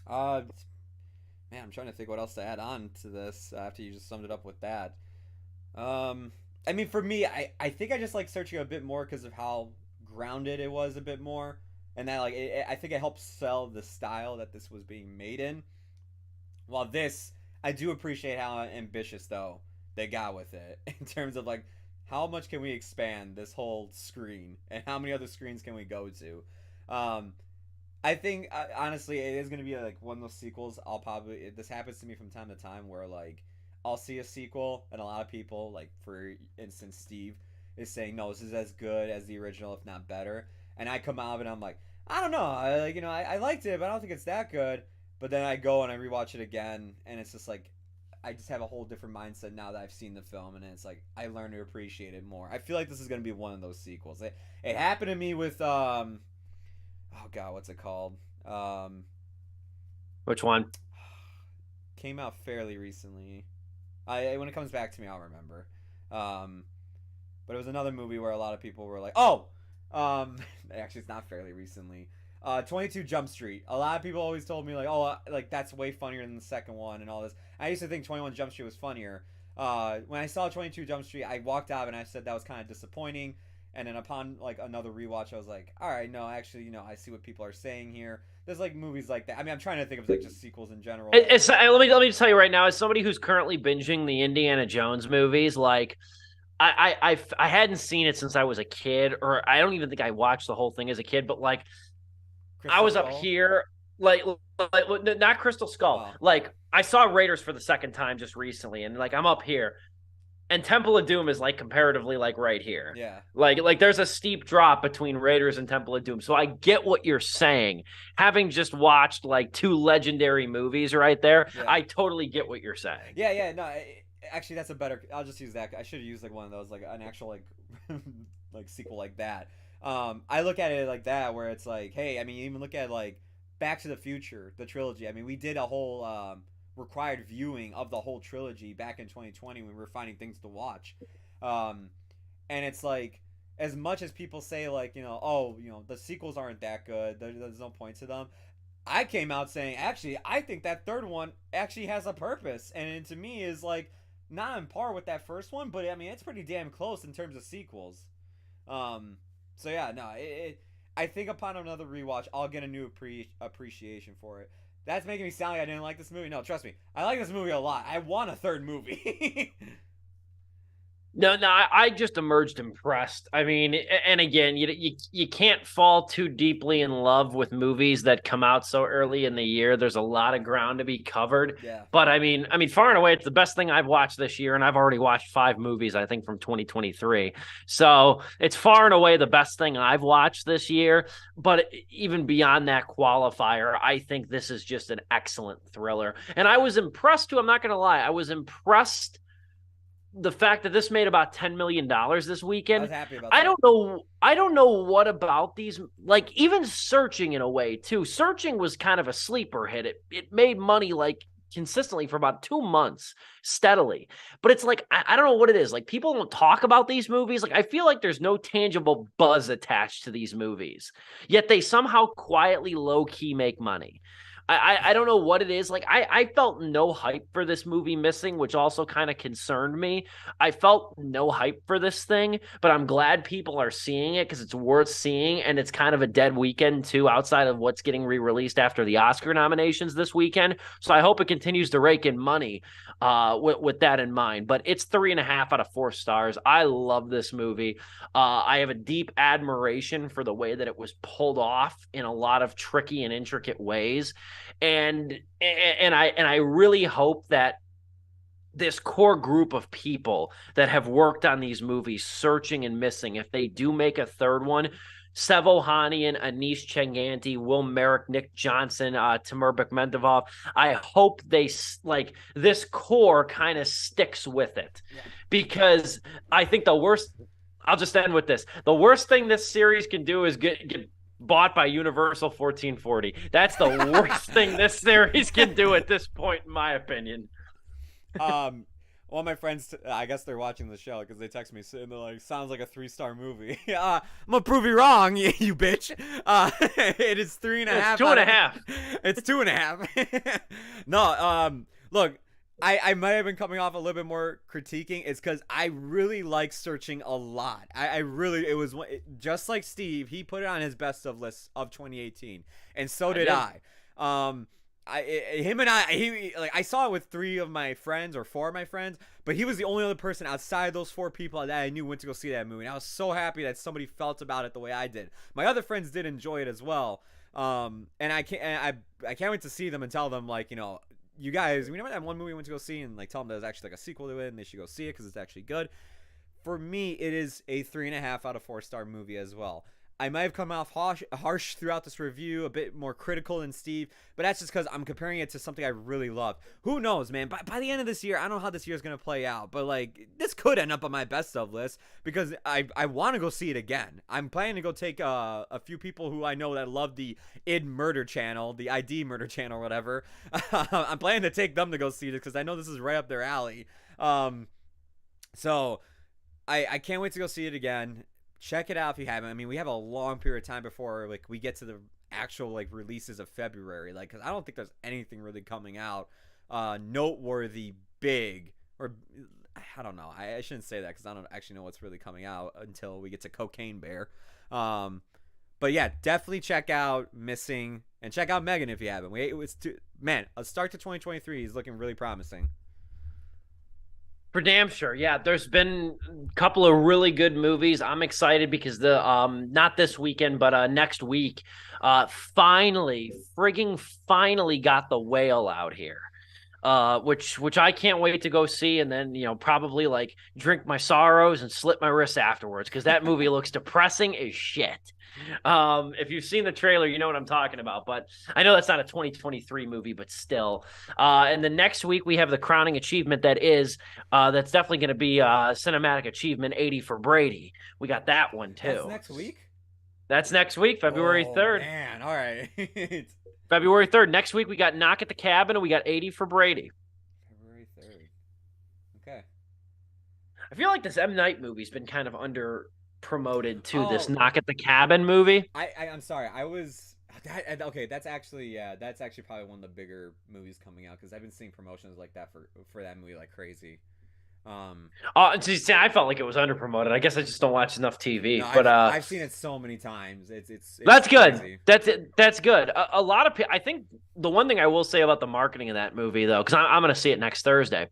Speaker 3: Man, I'm trying to think what else to add on to this after you just summed it up with that. I mean, for me, I think I just like Searching a bit more because of how grounded it was a bit more, and that I think it helps sell the style that this was being made in. While this, I do appreciate how ambitious though they got with it in terms of like how much can we expand this whole screen and how many other screens can we go to. I think honestly it is going to be like one of those sequels. This happens to me from time to time where like I'll see a sequel and a lot of people, like for instance Steve, is saying no, this is as good as the original if not better, and I come out of it and I'm like, I don't know, I liked it but I don't think it's that good. But then I go and I rewatch it again and it's just like I just have a whole different mindset now that I've seen the film, and it's like I learn to appreciate it more. I feel like this is going to be one of those sequels. It happened to me with oh god, what's it called?
Speaker 2: Which one?
Speaker 3: Came out fairly recently. When it comes back to me, I'll remember. But it was another movie where a lot of people were like, "Oh, actually, it's not fairly recently." 22 Jump Street. A lot of people always told me like, "Oh, like that's way funnier than the second one," and all this. I used to think 21 Jump Street was funnier. When I saw 22 Jump Street, I walked out and I said that was kind of disappointing. And then upon like another rewatch, I was like, all right, no, actually, I see what people are saying here. There's like movies like that. I mean, I'm trying to think of like just sequels in general.
Speaker 2: Let me just tell you right now, as somebody who's currently binging the Indiana Jones movies, like I hadn't seen it since I was a kid, or I don't even think I watched the whole thing as a kid. But like, I was up here, like not Crystal Skull.
Speaker 3: Wow.
Speaker 2: Like I saw Raiders for the second time just recently, and like I'm up here. And Temple of Doom is like comparatively like right here.
Speaker 3: Yeah.
Speaker 2: Like there's a steep drop between Raiders and Temple of Doom. So I get what you're saying. Having just watched like two legendary movies right there,
Speaker 3: Yeah.
Speaker 2: I totally get what you're saying.
Speaker 3: Yeah, no, actually that's a better, I'll just use that. I should have used like one of those, like an actual like like sequel like that. I look at it like that where it's like, hey, I mean, you even look at like Back to the Future, the trilogy. I mean, we did a whole required viewing of the whole trilogy back in 2020 when we were finding things to watch, and it's like, as much as people say like the sequels aren't that good, there's no point to them, I came out saying actually I think that third one actually has a purpose, and to me is like not on par with that first one, but I mean it's pretty damn close in terms of sequels. So yeah, no, I think upon another rewatch I'll get a new appreciation for it. That's making me sound like I didn't like this movie. No, trust me. I like this movie a lot. I want a third movie.
Speaker 2: No, I just emerged impressed. I mean, and again, you can't fall too deeply in love with movies that come out so early in the year. There's a lot of ground to be covered.
Speaker 3: Yeah.
Speaker 2: But I mean, far and away, it's the best thing I've watched this year, and I've already watched 5 movies, I think, from 2023. So it's far and away the best thing I've watched this year. But even beyond that qualifier, I think this is just an excellent thriller. And I was impressed too. I'm not going to lie. I was impressed the fact that this made about $10 million this weekend.
Speaker 3: I was happy about that.
Speaker 2: I don't know what about these, like even Searching in a way too. Searching was kind of a sleeper hit. It made money like consistently for about 2 months steadily. But it's like, I don't know what it is. Like people don't talk about these movies. Like I feel like there's no tangible buzz attached to these movies, yet they somehow quietly low key make money. I don't know what it is. Like I felt no hype for this movie Missing, which also kind of concerned me. I felt no hype for this thing, but I'm glad people are seeing it because it's worth seeing, and it's kind of a dead weekend too, outside of what's getting re-released after the Oscar nominations this weekend. So I hope it continues to rake in money with that in mind. But it's 3.5 out of 4 stars. I love this movie. I have a deep admiration for the way that it was pulled off in a lot of tricky and intricate ways. And I really hope that this core group of people that have worked on these movies, Searching and Missing, if they do make a third one, Sevo Hanian, Anish Chenganti, Will Merrick, Nick Johnson, Timur Bekmambetov, I hope they like this core kind of sticks with it. Yeah. Because I think the worst, I'll just end with this. The worst thing this series can do is get bought by Universal 1440. That's the worst thing this series can do at this point, in my opinion.
Speaker 3: Well, One of my friends, I guess they're watching the show because they text me and they're like, "Sounds like a 3-star movie." I'm gonna prove you wrong, you bitch. It is 3.5.
Speaker 2: It's 2.5.
Speaker 3: It's 2.5. No, look, I might have been coming off a little bit more critiquing. It's because I really like Searching a lot. It was just like Steve. He put it on his best of list of 2018, and so did I. I saw it with 3 of my friends or 4 of my friends, but he was the only other person outside those 4 people that I knew went to go see that movie. And I was so happy that somebody felt about it the way I did. My other friends did enjoy it as well. And I can't wait to see them and tell them, like, you guys, remember that one movie we went to go see, and like tell them there's actually like a sequel to it and they should go see it because it's actually good. For me, it is a 3.5 out of 4-star movie as well. I might have come off harsh throughout this review, a bit more critical than Steve, but that's just because I'm comparing it to something I really love. Who knows, man? By the end of this year, I don't know how this year is going to play out, but like this could end up on my best of list because I want to go see it again. I'm planning to go take a few people who I know that love the ID Murder Channel, or whatever. I'm planning to take them to go see it because I know this is right up their alley. So I can't wait to go see it again. Check it out if you haven't. I mean, we have a long period of time before like we get to the actual like releases of February. Like, because I don't think there's anything really coming out noteworthy, big, or I don't know. I shouldn't say that because I don't actually know what's really coming out until we get to Cocaine Bear. But yeah, definitely check out Missing and check out Megan if you haven't. A start to 2023 is looking really promising.
Speaker 2: For damn sure. Yeah, there's been a couple of really good movies. I'm excited because the not this weekend, but next week, finally got The Whale out here. Which I can't wait to go see, and then probably like drink my sorrows and slit my wrists afterwards because that movie looks depressing as shit. If you've seen the trailer, you know what I'm talking about. But I know that's not a 2023 movie, but still. And the next week we have the crowning achievement that's definitely going to be cinematic achievement 80 for Brady. We got that one too.
Speaker 3: That's next week.
Speaker 2: That's next week, February 3rd.
Speaker 3: Man, all right.
Speaker 2: February 3rd. Next week, we got Knock at the Cabin, and we got 80 for Brady.
Speaker 3: February 3rd. Okay.
Speaker 2: I feel like this M. Night movie's been kind of under-promoted to this Knock at the Cabin movie.
Speaker 3: I'm sorry. Okay, that's actually probably one of the bigger movies coming out because I've been seeing promotions like that for that movie like crazy.
Speaker 2: I felt like it was under-promoted. I guess I just don't watch enough TV.
Speaker 3: No,
Speaker 2: but
Speaker 3: I've seen it so many times. It's
Speaker 2: that's good.
Speaker 3: Crazy.
Speaker 2: That's good. A lot of people. I think the one thing I will say about the marketing of that movie, though, because I'm going to see it next Thursday,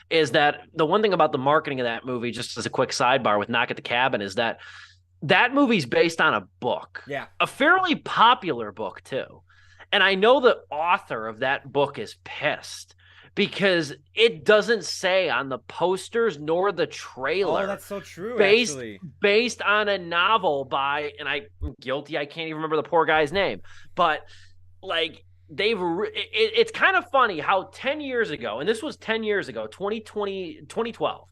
Speaker 2: is that the one thing about the marketing of that movie, just as a quick sidebar with Knock at the Cabin, is that movie's based on a book.
Speaker 3: Yeah,
Speaker 2: a fairly popular book too, and I know the author of that book is pissed. Because it doesn't say on the posters nor the trailer.
Speaker 3: Oh, that's so true.
Speaker 2: Based on a novel by, and I'm guilty, I can't even remember the poor guy's name. But like it's kind of funny how 10 years ago, and this was 10 years ago, 2012.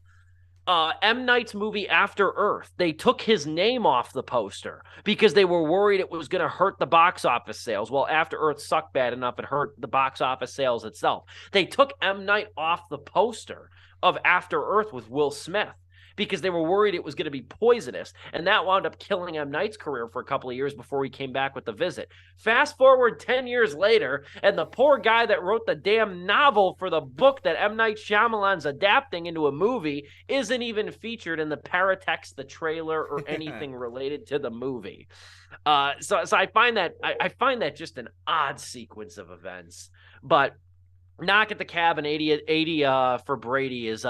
Speaker 2: M. Night's movie After Earth, they took his name off the poster because they were worried it was going to hurt the box office sales. Well, After Earth sucked bad enough it hurt the box office sales itself. They took M. Night off the poster of After Earth with Will Smith because they were worried it was going to be poisonous, and that wound up killing M. Night's career for a couple of years before he came back with The Visit. Fast forward 10 years later, and the poor guy that wrote the damn novel for the book that M. Night Shyamalan's adapting into a movie isn't even featured in the paratext, the trailer, or anything related to the movie. So I find that just an odd sequence of events, but Knock at the Cabin 80 for Brady is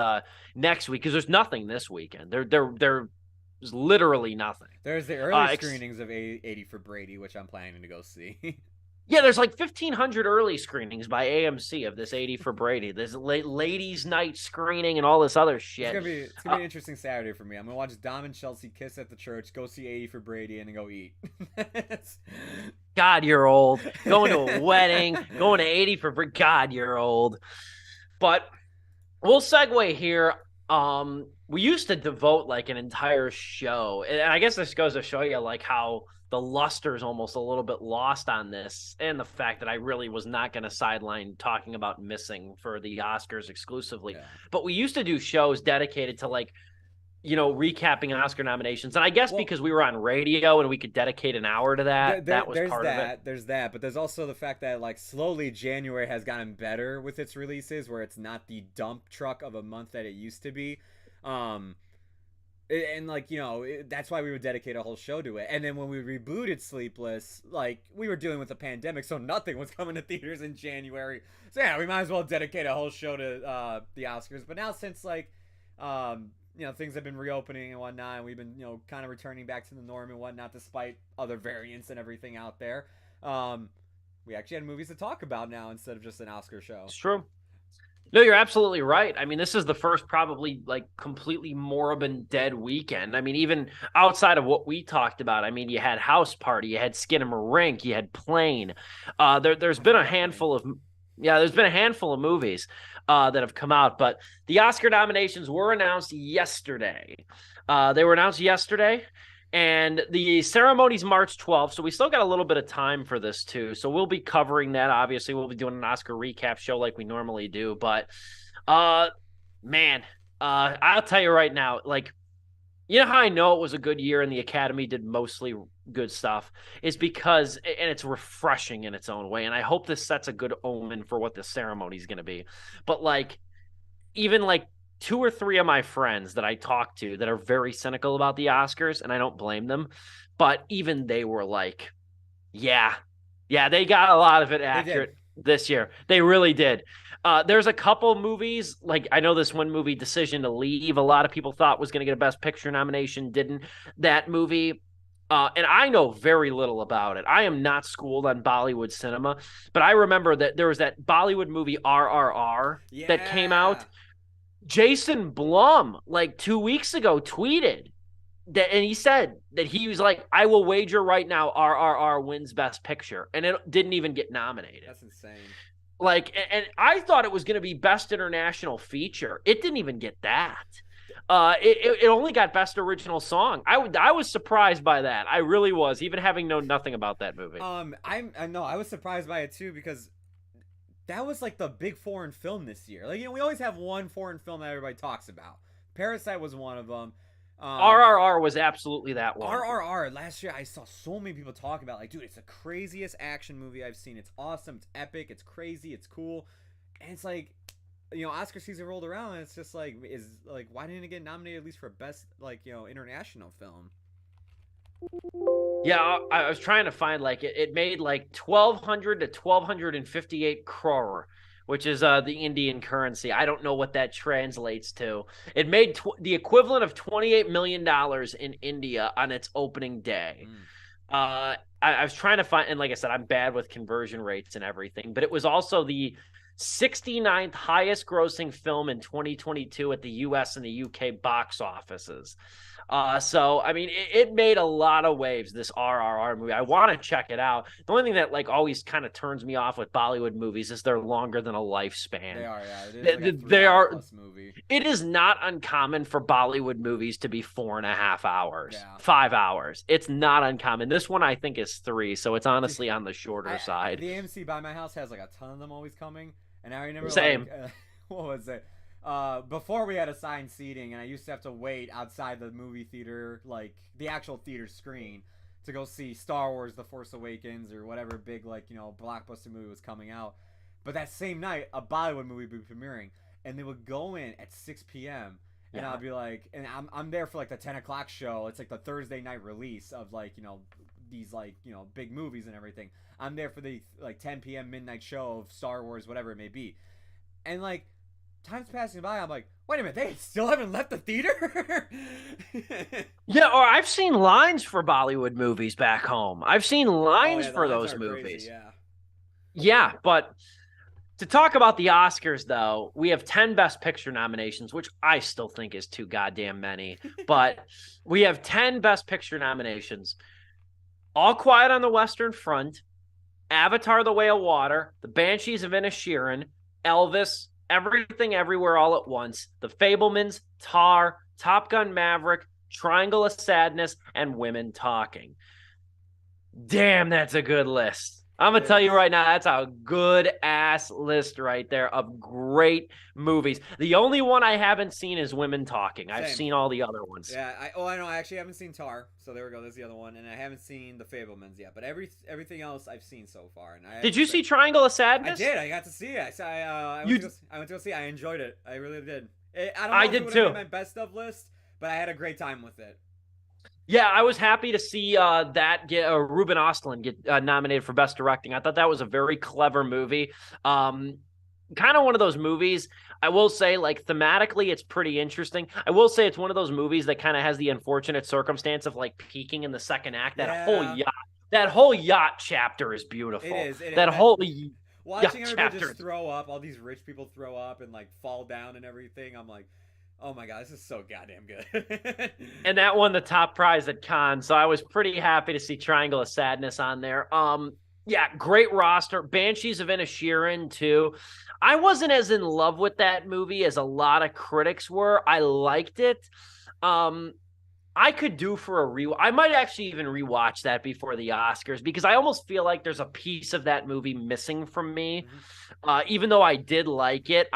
Speaker 2: next week because there's nothing this weekend. There's literally nothing.
Speaker 3: There's the early screenings of 80 for Brady, which I'm planning to go see.
Speaker 2: Yeah, there's like 1,500 early screenings by AMC of this 80 for Brady. There's a ladies' night screening and all this other shit.
Speaker 3: It's gonna be an interesting Saturday for me. I'm gonna watch Dom and Chelsea kiss at the church, go see 80 for Brady, and then go eat.
Speaker 2: God, you're old. Going to a wedding, going to 80 for Brady. God, you're old. But we'll segue here. we used to devote like an entire show, and I guess this goes to show you like how the luster's almost a little bit lost on this, and the fact that I really was not going to sideline talking about missing for the Oscars exclusively.
Speaker 3: Yeah.
Speaker 2: But we used to do shows dedicated to like, recapping Oscar nominations. And I guess because we were on radio and we could dedicate an hour to that, that was part of it.
Speaker 3: There's that, but there's also the fact that like slowly January has gotten better with its releases, where it's not the dump truck of a month that it used to be. And like, that's why we would dedicate a whole show to it. And then when we rebooted Sleepless, like, we were dealing with the pandemic, so nothing was coming to theaters in January. So yeah, we might as well dedicate a whole show to the Oscars. But now since like things have been reopening and whatnot, and we've been kind of returning back to the norm and whatnot, despite other variants and everything out there, we actually had movies to talk about now instead of just an Oscar show.
Speaker 2: It's true. No, you're absolutely right. I mean, this is the first probably like completely moribund dead weekend. I mean, even outside of what we talked about, I mean, you had House Party, you had Skinamarink, you had Plane. There's been a handful of movies that have come out, but the Oscar nominations were announced yesterday. And the ceremony's March 12th, so we still got a little bit of time for this too. So we'll be covering that. Obviously, we'll be doing an Oscar recap show like we normally do. But, I'll tell you right now, like, you know how I know it was a good year and the Academy did mostly good stuff? Is because, and it's refreshing in its own way, and I hope this sets a good omen for what the ceremony is going to be. But, like, even, like, 2 or 3 of my friends that I talk to that are very cynical about the Oscars, and I don't blame them, but even they were like, yeah, they got a lot of it accurate this year. They really did. There's a couple movies, like I know this one movie, Decision to Leave, a lot of people thought was going to get a Best Picture nomination, didn't. That movie, and I know very little about it. I am not schooled on Bollywood cinema, but I remember that there was that Bollywood movie RRR that came out. Jason Blum, like 2 weeks ago, tweeted that, and he said that he was like, I will wager right now RRR wins Best Picture, and it didn't even get nominated.
Speaker 3: That's insane.
Speaker 2: Like, and I thought it was going to be Best International Feature. It didn't even get that. It only got Best Original Song. I was surprised by that. I really was, even having known nothing about that movie.
Speaker 3: I was surprised by it too, because that was like the big foreign film this year. Like, we always have one foreign film that everybody talks about. Parasite was one of them.
Speaker 2: RRR was absolutely that one.
Speaker 3: RRR, last year I saw so many people talk about, like, dude, it's the craziest action movie I've seen. It's awesome, it's epic, it's crazy, it's cool. And it's like, Oscar season rolled around, and it's just like, why didn't it get nominated at least for best, international film?
Speaker 2: Yeah, I was trying to find, like, it made like 1,200 to 1,258 crore, which is the Indian currency. I don't know what that translates to. It made the equivalent of $28 million in India on its opening day. I was trying to find, and like I said, I'm bad with conversion rates and everything, but it was also the 69th highest grossing film in 2022 at the US and the UK box offices. So, I mean, it made a lot of waves, this RRR movie. I want to check it out. The only thing that, like, always kind of turns me off with Bollywood movies is they're longer than a lifespan.
Speaker 3: They are, yeah. It is like
Speaker 2: they are.
Speaker 3: Movie.
Speaker 2: It is not uncommon for Bollywood movies to be 4.5 hours,
Speaker 3: 5
Speaker 2: 5 hours. It's not uncommon. This one, I think, is 3, so it's honestly on the shorter side.
Speaker 3: The AMC by my house has, like, a ton of them always coming, and I remember,
Speaker 2: Same.
Speaker 3: Like, what was it? Before we had assigned seating, and I used to have to wait outside the movie theater, like the actual theater screen, to go see Star Wars: The Force Awakens or whatever big, like, blockbuster movie was coming out. But that same night, a Bollywood movie would be premiering, and they would go in at 6 p.m. and I'd be like, and I'm there for like the 10 o'clock show. It's like the Thursday night release of, like, these, like, big movies and everything. I'm there for the like 10 p.m. midnight show of Star Wars, whatever it may be, and like, time's passing by. I'm like, wait a minute, they still haven't left the theater?
Speaker 2: Yeah, or I've seen lines for Bollywood movies back home. I've seen lines for those movies.
Speaker 3: Crazy, yeah.
Speaker 2: Yeah, but to talk about the Oscars, though, we have 10 Best Picture nominations, which I still think is too goddamn many. But we have 10 Best Picture nominations. All Quiet on the Western Front, Avatar: The Way of Water, The Banshees of Inisherin, Elvis, Everything Everywhere All at Once, The Fabelmans, Tar, Top Gun Maverick, Triangle of Sadness, and Women Talking. Damn, that's a good list. I'm going to tell you right now, that's a good ass list right there of great movies. The only one I haven't seen is Women Talking. I've seen all the other ones.
Speaker 3: Yeah, I know. I actually haven't seen Tar, so there we go. There's the other one, and I haven't seen The Fabelmans yet. But everything else I've seen so far. And
Speaker 2: did you see Triangle of Sadness?
Speaker 3: I did. I got to see it. I went to go see it. I enjoyed it. I really did. I don't know
Speaker 2: I
Speaker 3: if
Speaker 2: did
Speaker 3: it would
Speaker 2: too.
Speaker 3: have been my best of list, but I had a great time with it.
Speaker 2: Yeah, I was happy to see that get Ruben Östlund get nominated for Best Directing. I thought that was a very clever movie. Kind of one of those movies, I will say, like, thematically, it's pretty interesting. I will say it's one of those movies that kind of has the unfortunate circumstance of, like, peaking in the second act. That whole yacht chapter is beautiful.
Speaker 3: It is.
Speaker 2: That whole
Speaker 3: watching everybody just throw up, all these rich people throw up and, like, fall down and everything, I'm like, oh my God, this is so goddamn good.
Speaker 2: And that won the top prize at Cannes, so I was pretty happy to see Triangle of Sadness on there. Yeah, great roster. Banshees of Inisherin, too. I wasn't as in love with that movie as a lot of critics were. I liked it. I could do for a rewatch. I might actually even rewatch that before the Oscars because I almost feel like there's a piece of that movie missing from me. Even though I did like it,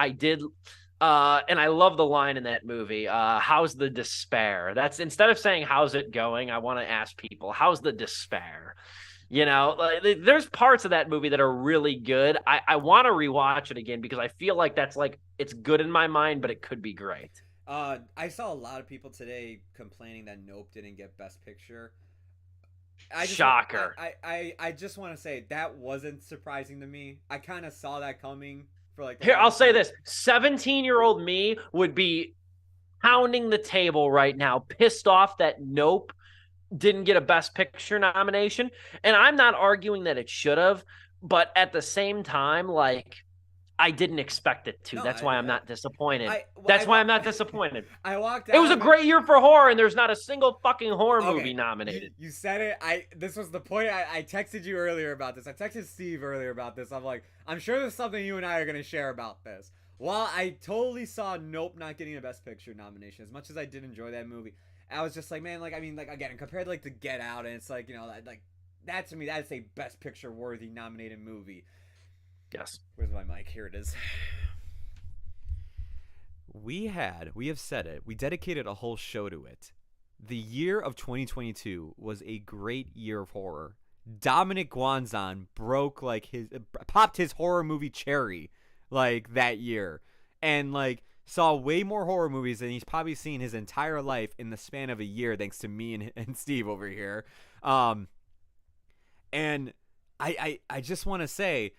Speaker 2: and I love the line in that movie, how's the despair? That's instead of saying, how's it going? I want to ask people, how's the despair? You know, like, there's parts of that movie that are really good. I want to rewatch it again because I feel like that's like, it's good in my mind, but it could be great.
Speaker 3: I saw a lot of people today complaining that Nope didn't get Best Picture.
Speaker 2: Shocker.
Speaker 3: I just want to say that wasn't surprising to me. I kind of saw that coming.
Speaker 2: Here, I'll say this. 17-year-old me would be pounding the table right now, pissed off that Nope didn't get a Best Picture nomination. And I'm not arguing that it should have, but at the same time, like, I didn't expect it to. That's why I'm not disappointed. That's why I'm not disappointed.
Speaker 3: I walked out.
Speaker 2: It was a great year for horror, and there's not a single fucking horror movie nominated.
Speaker 3: You said it. This was the point. I texted you earlier about this. I texted Steve earlier about this. I'm like, I'm sure there's something you and I are going to share about this. While I totally saw Nope not getting a Best Picture nomination, as much as I did enjoy that movie, I was just like, man, like, I mean, like, again, compared to, like, to Get Out, and it's like, you know, like, that to me, that's a Best Picture worthy nominated movie.
Speaker 2: Yes.
Speaker 3: Where's my mic? Here it is. We have said it. We dedicated a whole show to it. The year of 2022 was a great year of horror. Dominic Guanzon popped his horror movie cherry, like, that year. And, like, saw way more horror movies than he's probably seen his entire life in the span of a year, thanks to me and Steve over here. And I just want to say,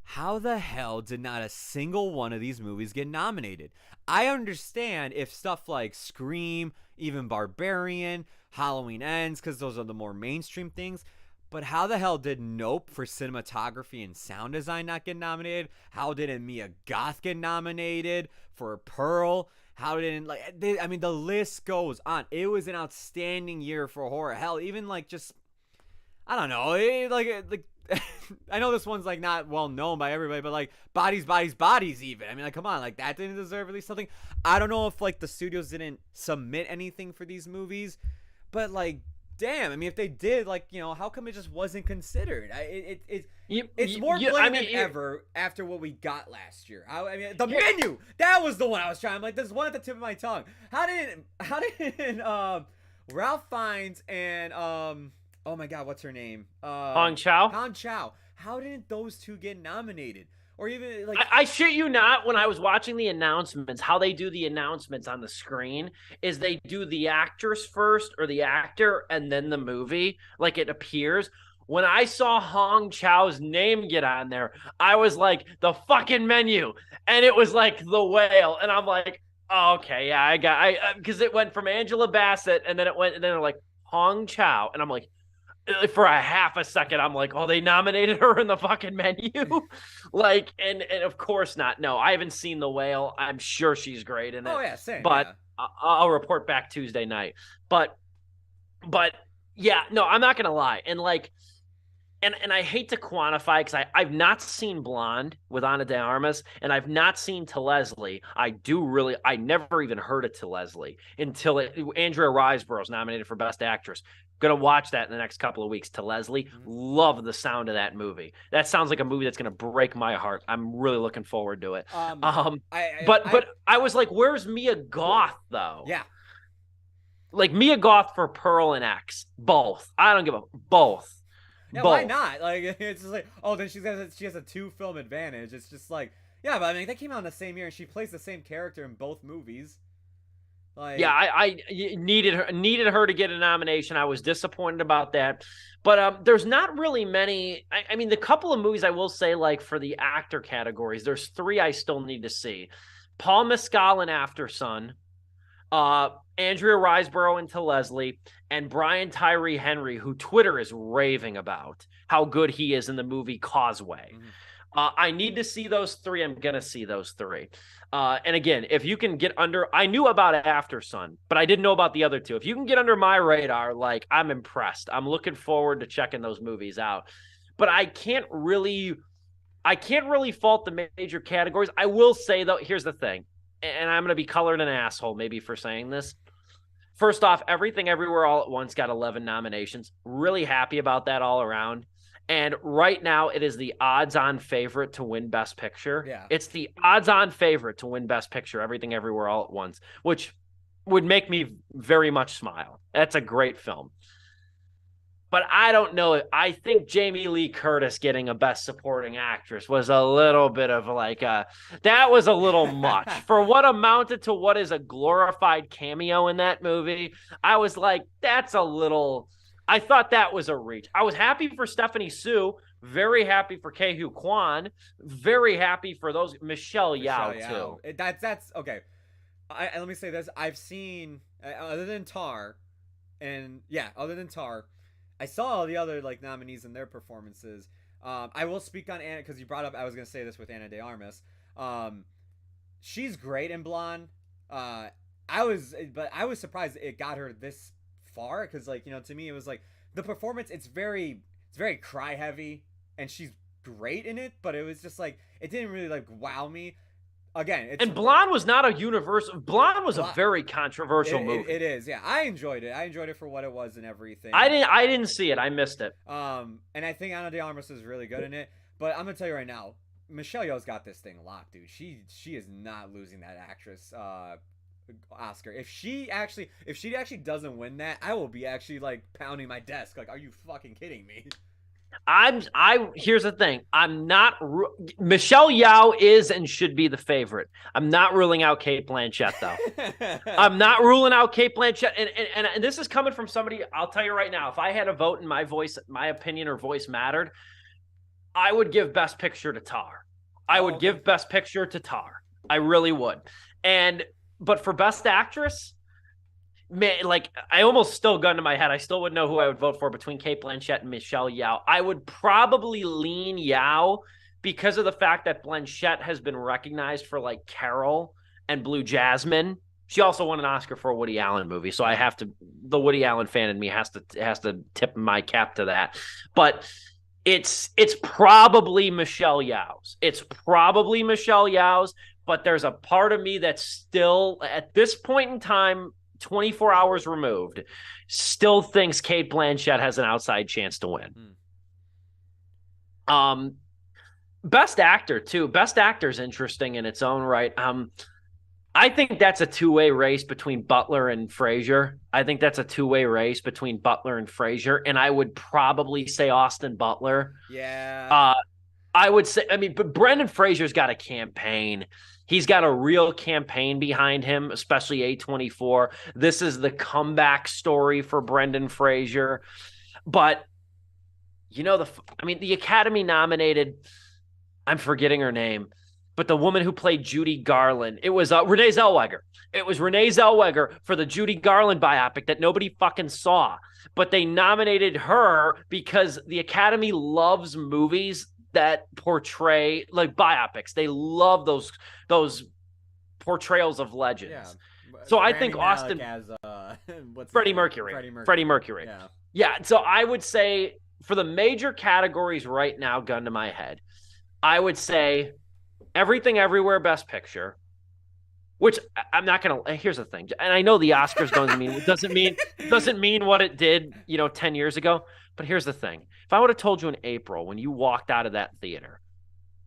Speaker 3: how the hell did not a single one of these movies get nominated? I understand if stuff like Scream, even Barbarian, Halloween Ends, because those are the more mainstream things. But how the hell did Nope for cinematography and sound design not get nominated? How didn't Mia Goth get nominated for Pearl? How didn't, like, I mean, the list goes on. It was an outstanding year for horror. Hell, even, like, just, I don't know, like I know this one's, like, not well known by everybody, but, like, Bodies even. I mean, like, come on, like, that didn't deserve at least something. I don't know if, like, the studios didn't submit anything for these movies, but, like, damn, I mean, if they did, like, you know, how come it just wasn't considered? It's more blatant than ever after what we got last year. I mean, the Menu, that was the one I was trying. I'm like, there's one at the tip of my tongue. How did Ralph Fiennes and oh my God, what's her name?
Speaker 2: Hong Chow.
Speaker 3: How didn't those two get nominated? Or even, like,
Speaker 2: I shit you not, when I was watching the announcements, how they do the announcements on the screen is they do the actors first, or the actor, and then the movie, like, it appears. When I saw Hong Chau's name get on there, I was like, the fucking Menu. And it was like The Whale. And I'm like, oh, okay, yeah, because it went from Angela Bassett, and then they're like, Hong Chow. And I'm like, for a half a second, I'm like, oh, they nominated her in the fucking Menu? Like, and of course not. No, I haven't seen The Whale. I'm sure she's great in it.
Speaker 3: Oh, yeah, same.
Speaker 2: But
Speaker 3: yeah.
Speaker 2: I'll report back Tuesday night. But yeah, no, I'm not going to lie. And, like, and I hate to quantify because I've not seen Blonde with Ana de Armas, and I've not seen To Leslie. I never even heard of To Leslie until Andrea Riseborough's nominated for Best Actress. Gonna watch that in the next couple of weeks. To Leslie, love the sound of that movie. That sounds like a movie that's gonna break my heart. I'm really looking forward to it. But I was like, where's Mia Goth though?
Speaker 3: Yeah.
Speaker 2: Like Mia Goth for Pearl and X, both. I don't give a both.
Speaker 3: Yeah,
Speaker 2: both.
Speaker 3: why not? Like, it's just like, oh, then she has a 2-film advantage. It's just like, yeah, but I mean, they came out in the same year, and she plays the same character in both movies. Like,
Speaker 2: yeah, I needed her to get a nomination. I was disappointed about that, but there's not really many. I mean, the couple of movies I will say, like for the actor categories, there's 3 I still need to see: Paul Mescal in After Sun, Andrea Riseborough into Leslie, and Brian Tyree Henry, who Twitter is raving about how good he is in the movie Causeway. I need to see those 3. I'm going to see those 3. And again, if you can get under, I knew about After Sun, but I didn't know about the other 2. If you can get under my radar, like, I'm impressed. I'm looking forward to checking those movies out. But I can't really fault the major categories. I will say, though, here's the thing, and I'm going to be colored an asshole maybe for saying this. First off, Everything Everywhere All at Once got 11 nominations. Really happy about that all around. And right now, it is the odds-on favorite to win Best Picture.
Speaker 3: Yeah.
Speaker 2: It's the odds-on favorite to win Best Picture, Everything Everywhere All at Once, which would make me very much smile. That's a great film. But I don't know. I think Jamie Lee Curtis getting a Best Supporting Actress was a little bit of like that was a little much. For what amounted to what is a glorified cameo in that movie, I was like, that's a little... I thought that was a reach. I was happy for Stephanie Sue, very happy for Ke-Huy Quan, very happy for those Michelle Yeoh too.
Speaker 3: That's okay. Let me say this: I've seen other than Tar, I saw all the other like nominees and their performances. I will speak on Anna because you brought up. I was gonna say this with Ana de Armas. She's great in Blonde. I was surprised it got her this far because, like, you know, to me it was like the performance. It's very cry heavy, and she's great in it. But it was just like it didn't really like wow me. Again, and
Speaker 2: Blonde was not a universal. Blonde was a very controversial movie.
Speaker 3: It is, yeah. I enjoyed it. I enjoyed it for what it was and everything.
Speaker 2: I didn't see it. I missed it.
Speaker 3: And I think Ana de Armas is really good in it. But I'm gonna tell you right now, Michelle Yeoh's got this thing locked, dude. She is not losing that actress Oscar. If she actually doesn't win that, I will be actually like pounding my desk. Like, are you fucking kidding me?
Speaker 2: Here's the thing. Michelle Yeoh is and should be the favorite. I'm not ruling out Cate Blanchett though. I'm not ruling out Cate Blanchett. And this is coming from somebody, I'll tell you right now, if I had a vote and my opinion or voice mattered, I would give Best Picture to Tar. I would give Best Picture to Tar. I really would. But for Best Actress, man, like, I almost still gun to my head. I still wouldn't know who I would vote for between Cate Blanchett and Michelle Yeoh. I would probably lean Yeoh because of the fact that Blanchett has been recognized for like Carol and Blue Jasmine. She also won an Oscar for a Woody Allen movie, so the Woody Allen fan in me has to tip my cap to that. But it's probably Michelle Yeoh's. But there's a part of me that's still, at this point in time, 24 hours removed, still thinks Cate Blanchett has an outside chance to win. Best Actor, too. Best Actor is interesting in its own right. I think that's a two-way race between Butler and Fraser. And I would probably say Austin Butler.
Speaker 3: Yeah.
Speaker 2: I would say, but Brendan Fraser's got a campaign. He's got a real campaign behind him, especially A24. This is the comeback story for Brendan Fraser. But, you know, the Academy nominated, I'm forgetting her name, but the woman who played Judy Garland, it was Renee Zellweger. It was Renee Zellweger for the Judy Garland biopic that nobody fucking saw. But they nominated her because the Academy loves movies that portray like biopics. They love those portrayals of legends. Yeah. So I think Austin
Speaker 3: as
Speaker 2: Freddie Mercury.
Speaker 3: Freddie Mercury.
Speaker 2: Yeah. So I would say for the major categories right now, gun to my head, I would say Everything Everywhere Best Picture, which I'm not going to, here's the thing. And I know the Oscars doesn't mean what it did, 10 years ago. But here's the thing. If I would have told you in April when you walked out of that theater,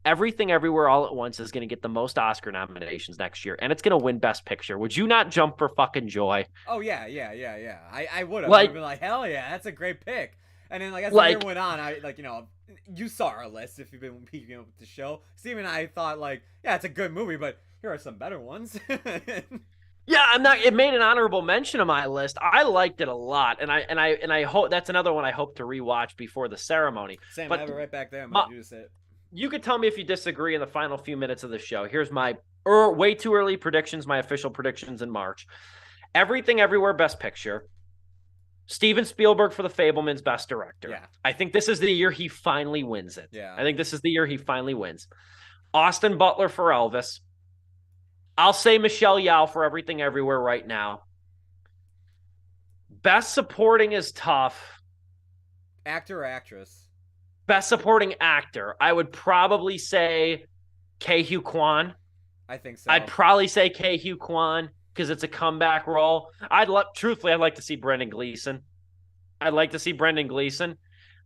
Speaker 2: Everything Everywhere All at Once is going to get the most Oscar nominations next year, and it's going to win Best Picture, would you not jump for fucking joy?
Speaker 3: Oh, yeah. I would have.
Speaker 2: Like,
Speaker 3: I'd been like, hell yeah, that's a great pick. And then, as the year went on, you saw our list if you've been keeping up with the show. Steve and I thought, yeah, it's a good movie, but here are some better ones.
Speaker 2: Yeah, it made an honorable mention of my list. I liked it a lot, and I hope that's another one I hope to rewatch before the ceremony.
Speaker 3: Same,
Speaker 2: but
Speaker 3: I have it right back there. I'm going to use it.
Speaker 2: You could tell me if you disagree in the final few minutes of the show. Here's my way too early predictions, my official predictions in March. Everything Everywhere Best Picture. Steven Spielberg for The Fabelmans Best Director.
Speaker 3: Yeah.
Speaker 2: I think this is the year he finally wins it.
Speaker 3: Yeah.
Speaker 2: I think this is the year he finally wins. Austin Butler for Elvis. I'll say Michelle Yeoh for Everything Everywhere right now. Best Supporting is tough.
Speaker 3: Actor or actress?
Speaker 2: Best Supporting Actor, I would probably say Ke-Huy Quan.
Speaker 3: I think so.
Speaker 2: I'd probably say Ke-Huy Quan because it's a comeback role. I'd like to see Brendan Gleeson.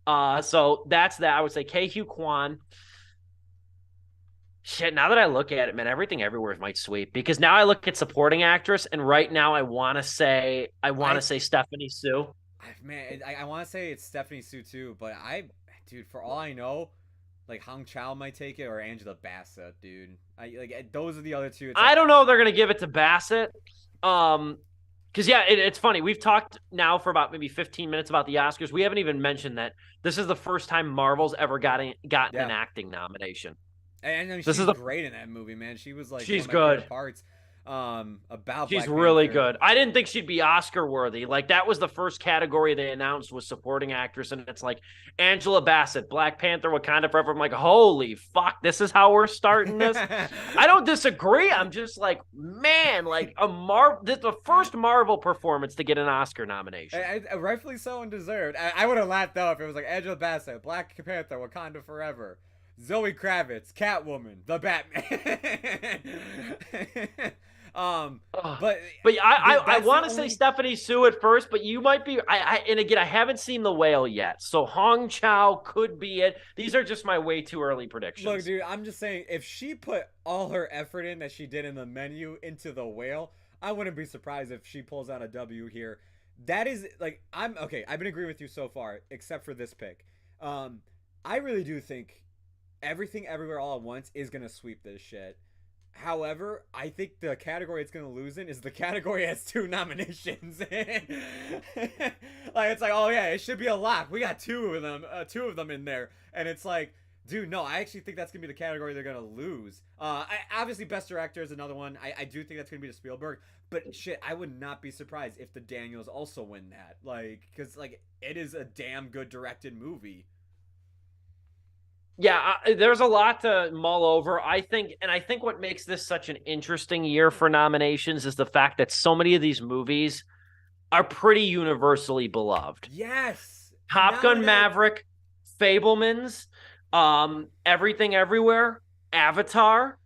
Speaker 2: So that's that. I would say Ke-Huy Quan. Shit, now that I look at it, man, Everything Everywhere might sweep because now I look at Supporting Actress, and right now I want to say Stephanie Sue.
Speaker 3: Man, I want to say it's Stephanie Sue too, but dude, for all I know, Hong Chow might take it or Angela Bassett, dude. Those are the other two.
Speaker 2: I don't know if they're gonna give it to Bassett, because it's funny. We've talked now for about maybe 15 minutes about the Oscars. We haven't even mentioned that this is the first time Marvel's ever gotten an acting nomination.
Speaker 3: And I mean, she's great in that movie, man. She was
Speaker 2: she's
Speaker 3: one of my
Speaker 2: good.
Speaker 3: favorite parts. About
Speaker 2: she's
Speaker 3: Black
Speaker 2: really
Speaker 3: Panther.
Speaker 2: good. I didn't think she'd be Oscar worthy. That was the first category they announced was Supporting Actress, and it's Angela Bassett, Black Panther, Wakanda Forever. I'm like, holy fuck, this is how we're starting this. I don't disagree. I'm just man, the first Marvel performance to get an Oscar nomination.
Speaker 3: Rightfully so and deserved. I would have laughed though if it was Angela Bassett, Black Panther, Wakanda Forever, Zoe Kravitz, Catwoman, the Batman. But
Speaker 2: I want to say Stephanie Sue at first, but you might be. And again, I haven't seen The Whale yet, so Hong Chow could be it. These are just my way too early predictions.
Speaker 3: Look, dude, I'm just saying, if she put all her effort in that she did in the menu into The Whale, I wouldn't be surprised if she pulls out a W here. That is I'm okay. I've been agreeing with you so far, except for this pick. I really do think Everything Everywhere All at Once is gonna sweep this shit. However, I think the category it's gonna lose in is the category that has 2 nominations. Oh yeah, it should be a lock. We got two of them in there, and it's dude, no, I actually think that's gonna be the category they're gonna lose. Obviously, Best Director is another one. I do think that's gonna be to Spielberg, but shit, I would not be surprised if the Daniels also win that. Because it is a damn good directed movie.
Speaker 2: Yeah, there's a lot to mull over. I think what makes this such an interesting year for nominations is the fact that so many of these movies are pretty universally beloved.
Speaker 3: Yes.
Speaker 2: Top Gun Maverick, Fabelmans, Everything Everywhere, Avatar.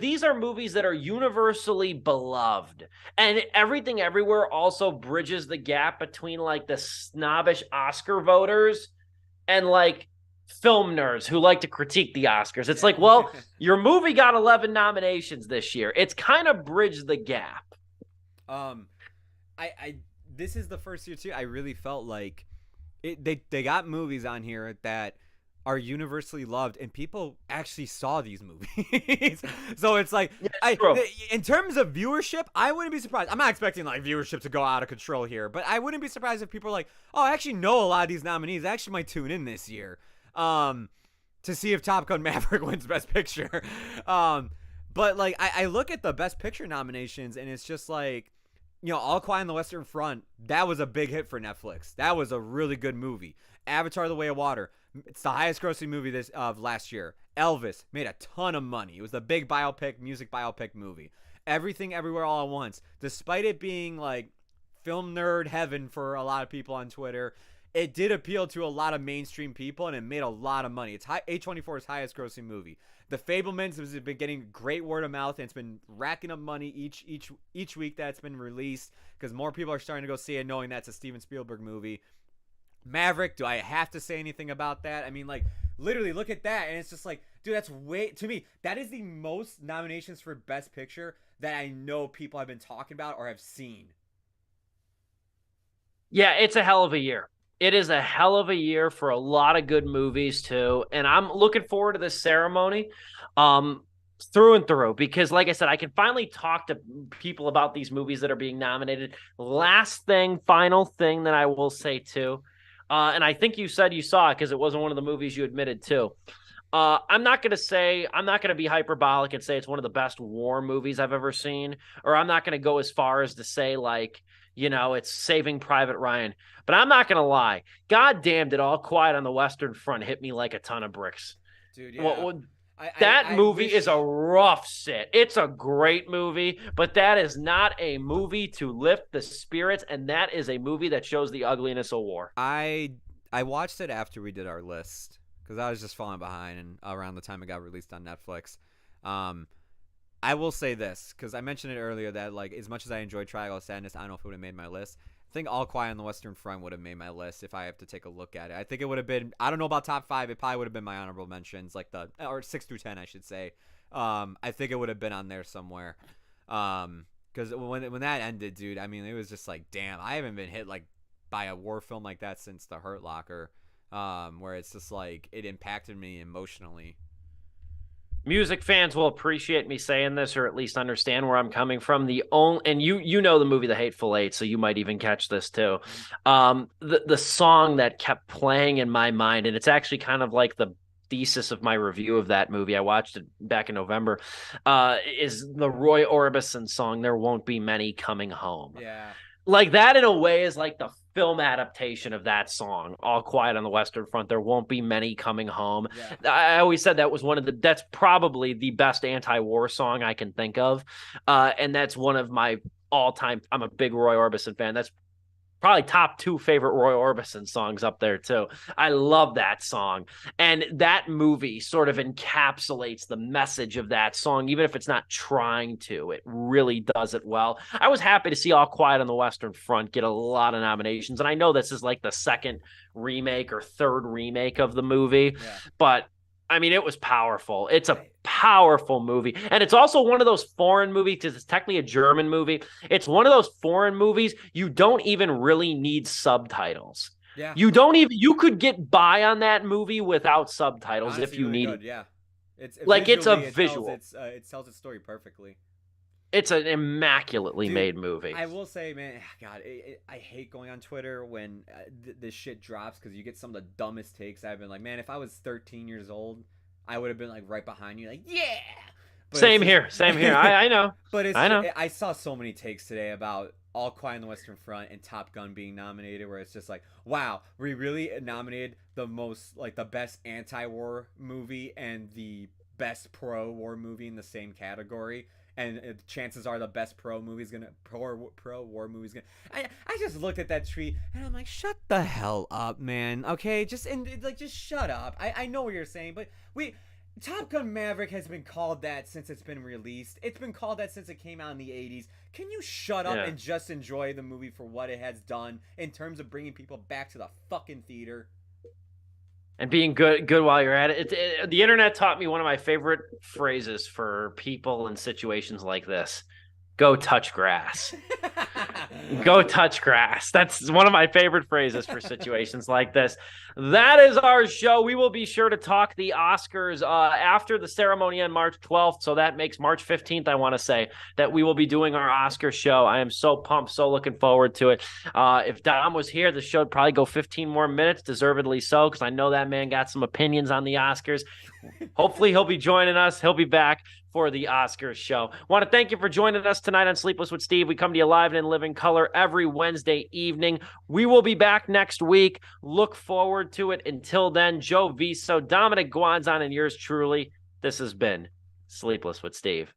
Speaker 2: These are movies that are universally beloved. And Everything Everywhere also bridges the gap between the snobbish Oscar voters and film nerds who like to critique the Oscars. It's well, your movie got 11 nominations this year. It's kind of bridged the gap.
Speaker 3: This is the first year too. I really felt they got movies on here that are universally loved, and people actually saw these movies. So it's in terms of viewership, I wouldn't be surprised. I'm not expecting viewership to go out of control here, but I wouldn't be surprised if people are oh, I actually know a lot of these nominees. I actually might tune in this year. To see if Top Gun Maverick wins Best Picture. But I look at the Best Picture nominations, and it's just All Quiet on the Western Front, that was a big hit for Netflix. That was a really good movie. Avatar: The Way of Water, it's the highest grossing movie of last year. Elvis made a ton of money. It was the big music biopic movie. Everything Everywhere All at Once, despite it being film nerd heaven for a lot of people on Twitter, it did appeal to a lot of mainstream people, and it made a lot of money. It's A24's highest grossing movie. The Fablemans has been getting great word of mouth, and it's been racking up money each week that it's been released, because more people are starting to go see it, knowing that's a Steven Spielberg movie. Maverick, do I have to say anything about that? I mean, like, literally look at that, and it's just like, dude, that's to me, that is the most nominations for Best Picture that I know people have been talking about or have seen.
Speaker 2: Yeah, it's a hell of a year. It is a hell of a year for a lot of good movies too, and I'm looking forward to this ceremony through and through, because like I said, I can finally talk to people about these movies that are being nominated. Final thing that I will say too, and I think you said you saw it because it wasn't one of the movies you admitted to. I'm not going to be hyperbolic and say it's one of the best war movies I've ever seen, or I'm not going to go as far as to say, like, it's Saving Private Ryan. But I'm not going to lie. God damn, did All Quiet on the Western Front hit me like a ton of bricks.
Speaker 3: Dude, yeah.
Speaker 2: That movie is a rough sit. It's a great movie, but that is not a movie to lift the spirits, and that is a movie that shows the ugliness of war.
Speaker 3: I watched it after we did our list, because I was just falling behind, and around the time it got released on Netflix. I will say this, because I mentioned it earlier, that like, as much as I enjoyed Triangle of Sadness, I don't know if it would have made my list. I think All Quiet on the Western Front would have made my list if I have to take a look at it. I think it would have been, I don't know about top 5, it probably would have been my honorable mentions, like or 6 through 10, I should say. I think it would have been on there somewhere. Because when that ended, dude, I mean, it was just like, damn, I haven't been hit like by a war film like that since The Hurt Locker, where it's just like, it impacted me emotionally.
Speaker 2: Music fans will appreciate me saying this, or at least understand where I'm coming from. And you know the movie The Hateful Eight, so you might even catch this too. The song that kept playing in my mind, and it's actually kind of like the thesis of my review of that movie. I watched it back in November. Is the Roy Orbison song "There Won't Be Many Coming Home."
Speaker 3: Yeah,
Speaker 2: like that in a way is like the film adaptation of that song, All Quiet on the Western Front. There won't be many coming home. Yeah. I always said that was that's probably the best anti-war song I can think of. And that's one of my all-time, I'm a big Roy Orbison fan. That's probably top 2 favorite Roy Orbison songs up there too. I love that song. And that movie sort of encapsulates the message of that song, even if it's not trying to. It really does it well. I was happy to see All Quiet on the Western Front get a lot of nominations. And I know this is like the second remake or third remake of the movie, but I mean, it was powerful. It's a powerful movie. And it's also one of those foreign movies, because it's technically a German movie. It's one of those foreign movies you don't even really need subtitles. Yeah. You could get by on that movie without subtitles. Honestly, if you really need it. Yeah. It's a visual.
Speaker 3: It tells its story perfectly.
Speaker 2: It's an immaculately made movie.
Speaker 3: I will say, man, God, I hate going on Twitter when this shit drops, because you get some of the dumbest takes. I've been like, man, if I was 13 years old, I would have been like right behind you, like, yeah. But same here. I know. But I saw so many takes today about All Quiet on the Western Front and Top Gun being nominated, where it's just like, wow, we really nominated the best anti-war movie and the best pro-war movie in the same category. And chances are the best pro war movie is gonna. I just looked at that tweet and I'm like, shut the hell up, man. Okay, just shut up. I know what you're saying, but Top Gun Maverick has been called that since it's been released. It's been called that since it came out in the 80s. Can you shut up and just enjoy the movie for what it has done in terms of bringing people back to the fucking theater?
Speaker 2: And being good while you're at it. The internet taught me one of my favorite phrases for people in situations like this. Go touch grass. Go touch grass. That's one of my favorite phrases for situations like this. That is our show. We will be sure to talk the Oscars after the ceremony on March 12th. So that makes March 15th, I want to say, that we will be doing our Oscar show. I am so pumped, so looking forward to it. If Dom was here, the show would probably go 15 more minutes, deservedly so, because I know that man got some opinions on the Oscars. Hopefully he'll be joining us. He'll be back for the Oscars show. Want to thank you for joining us tonight on Sleepless with Steve. We come to you live and in living color every Wednesday evening. We will be back next week. Look forward to it. Until then, Joe Viso, Dominic Guanzon, and yours truly, this has been Sleepless with Steve.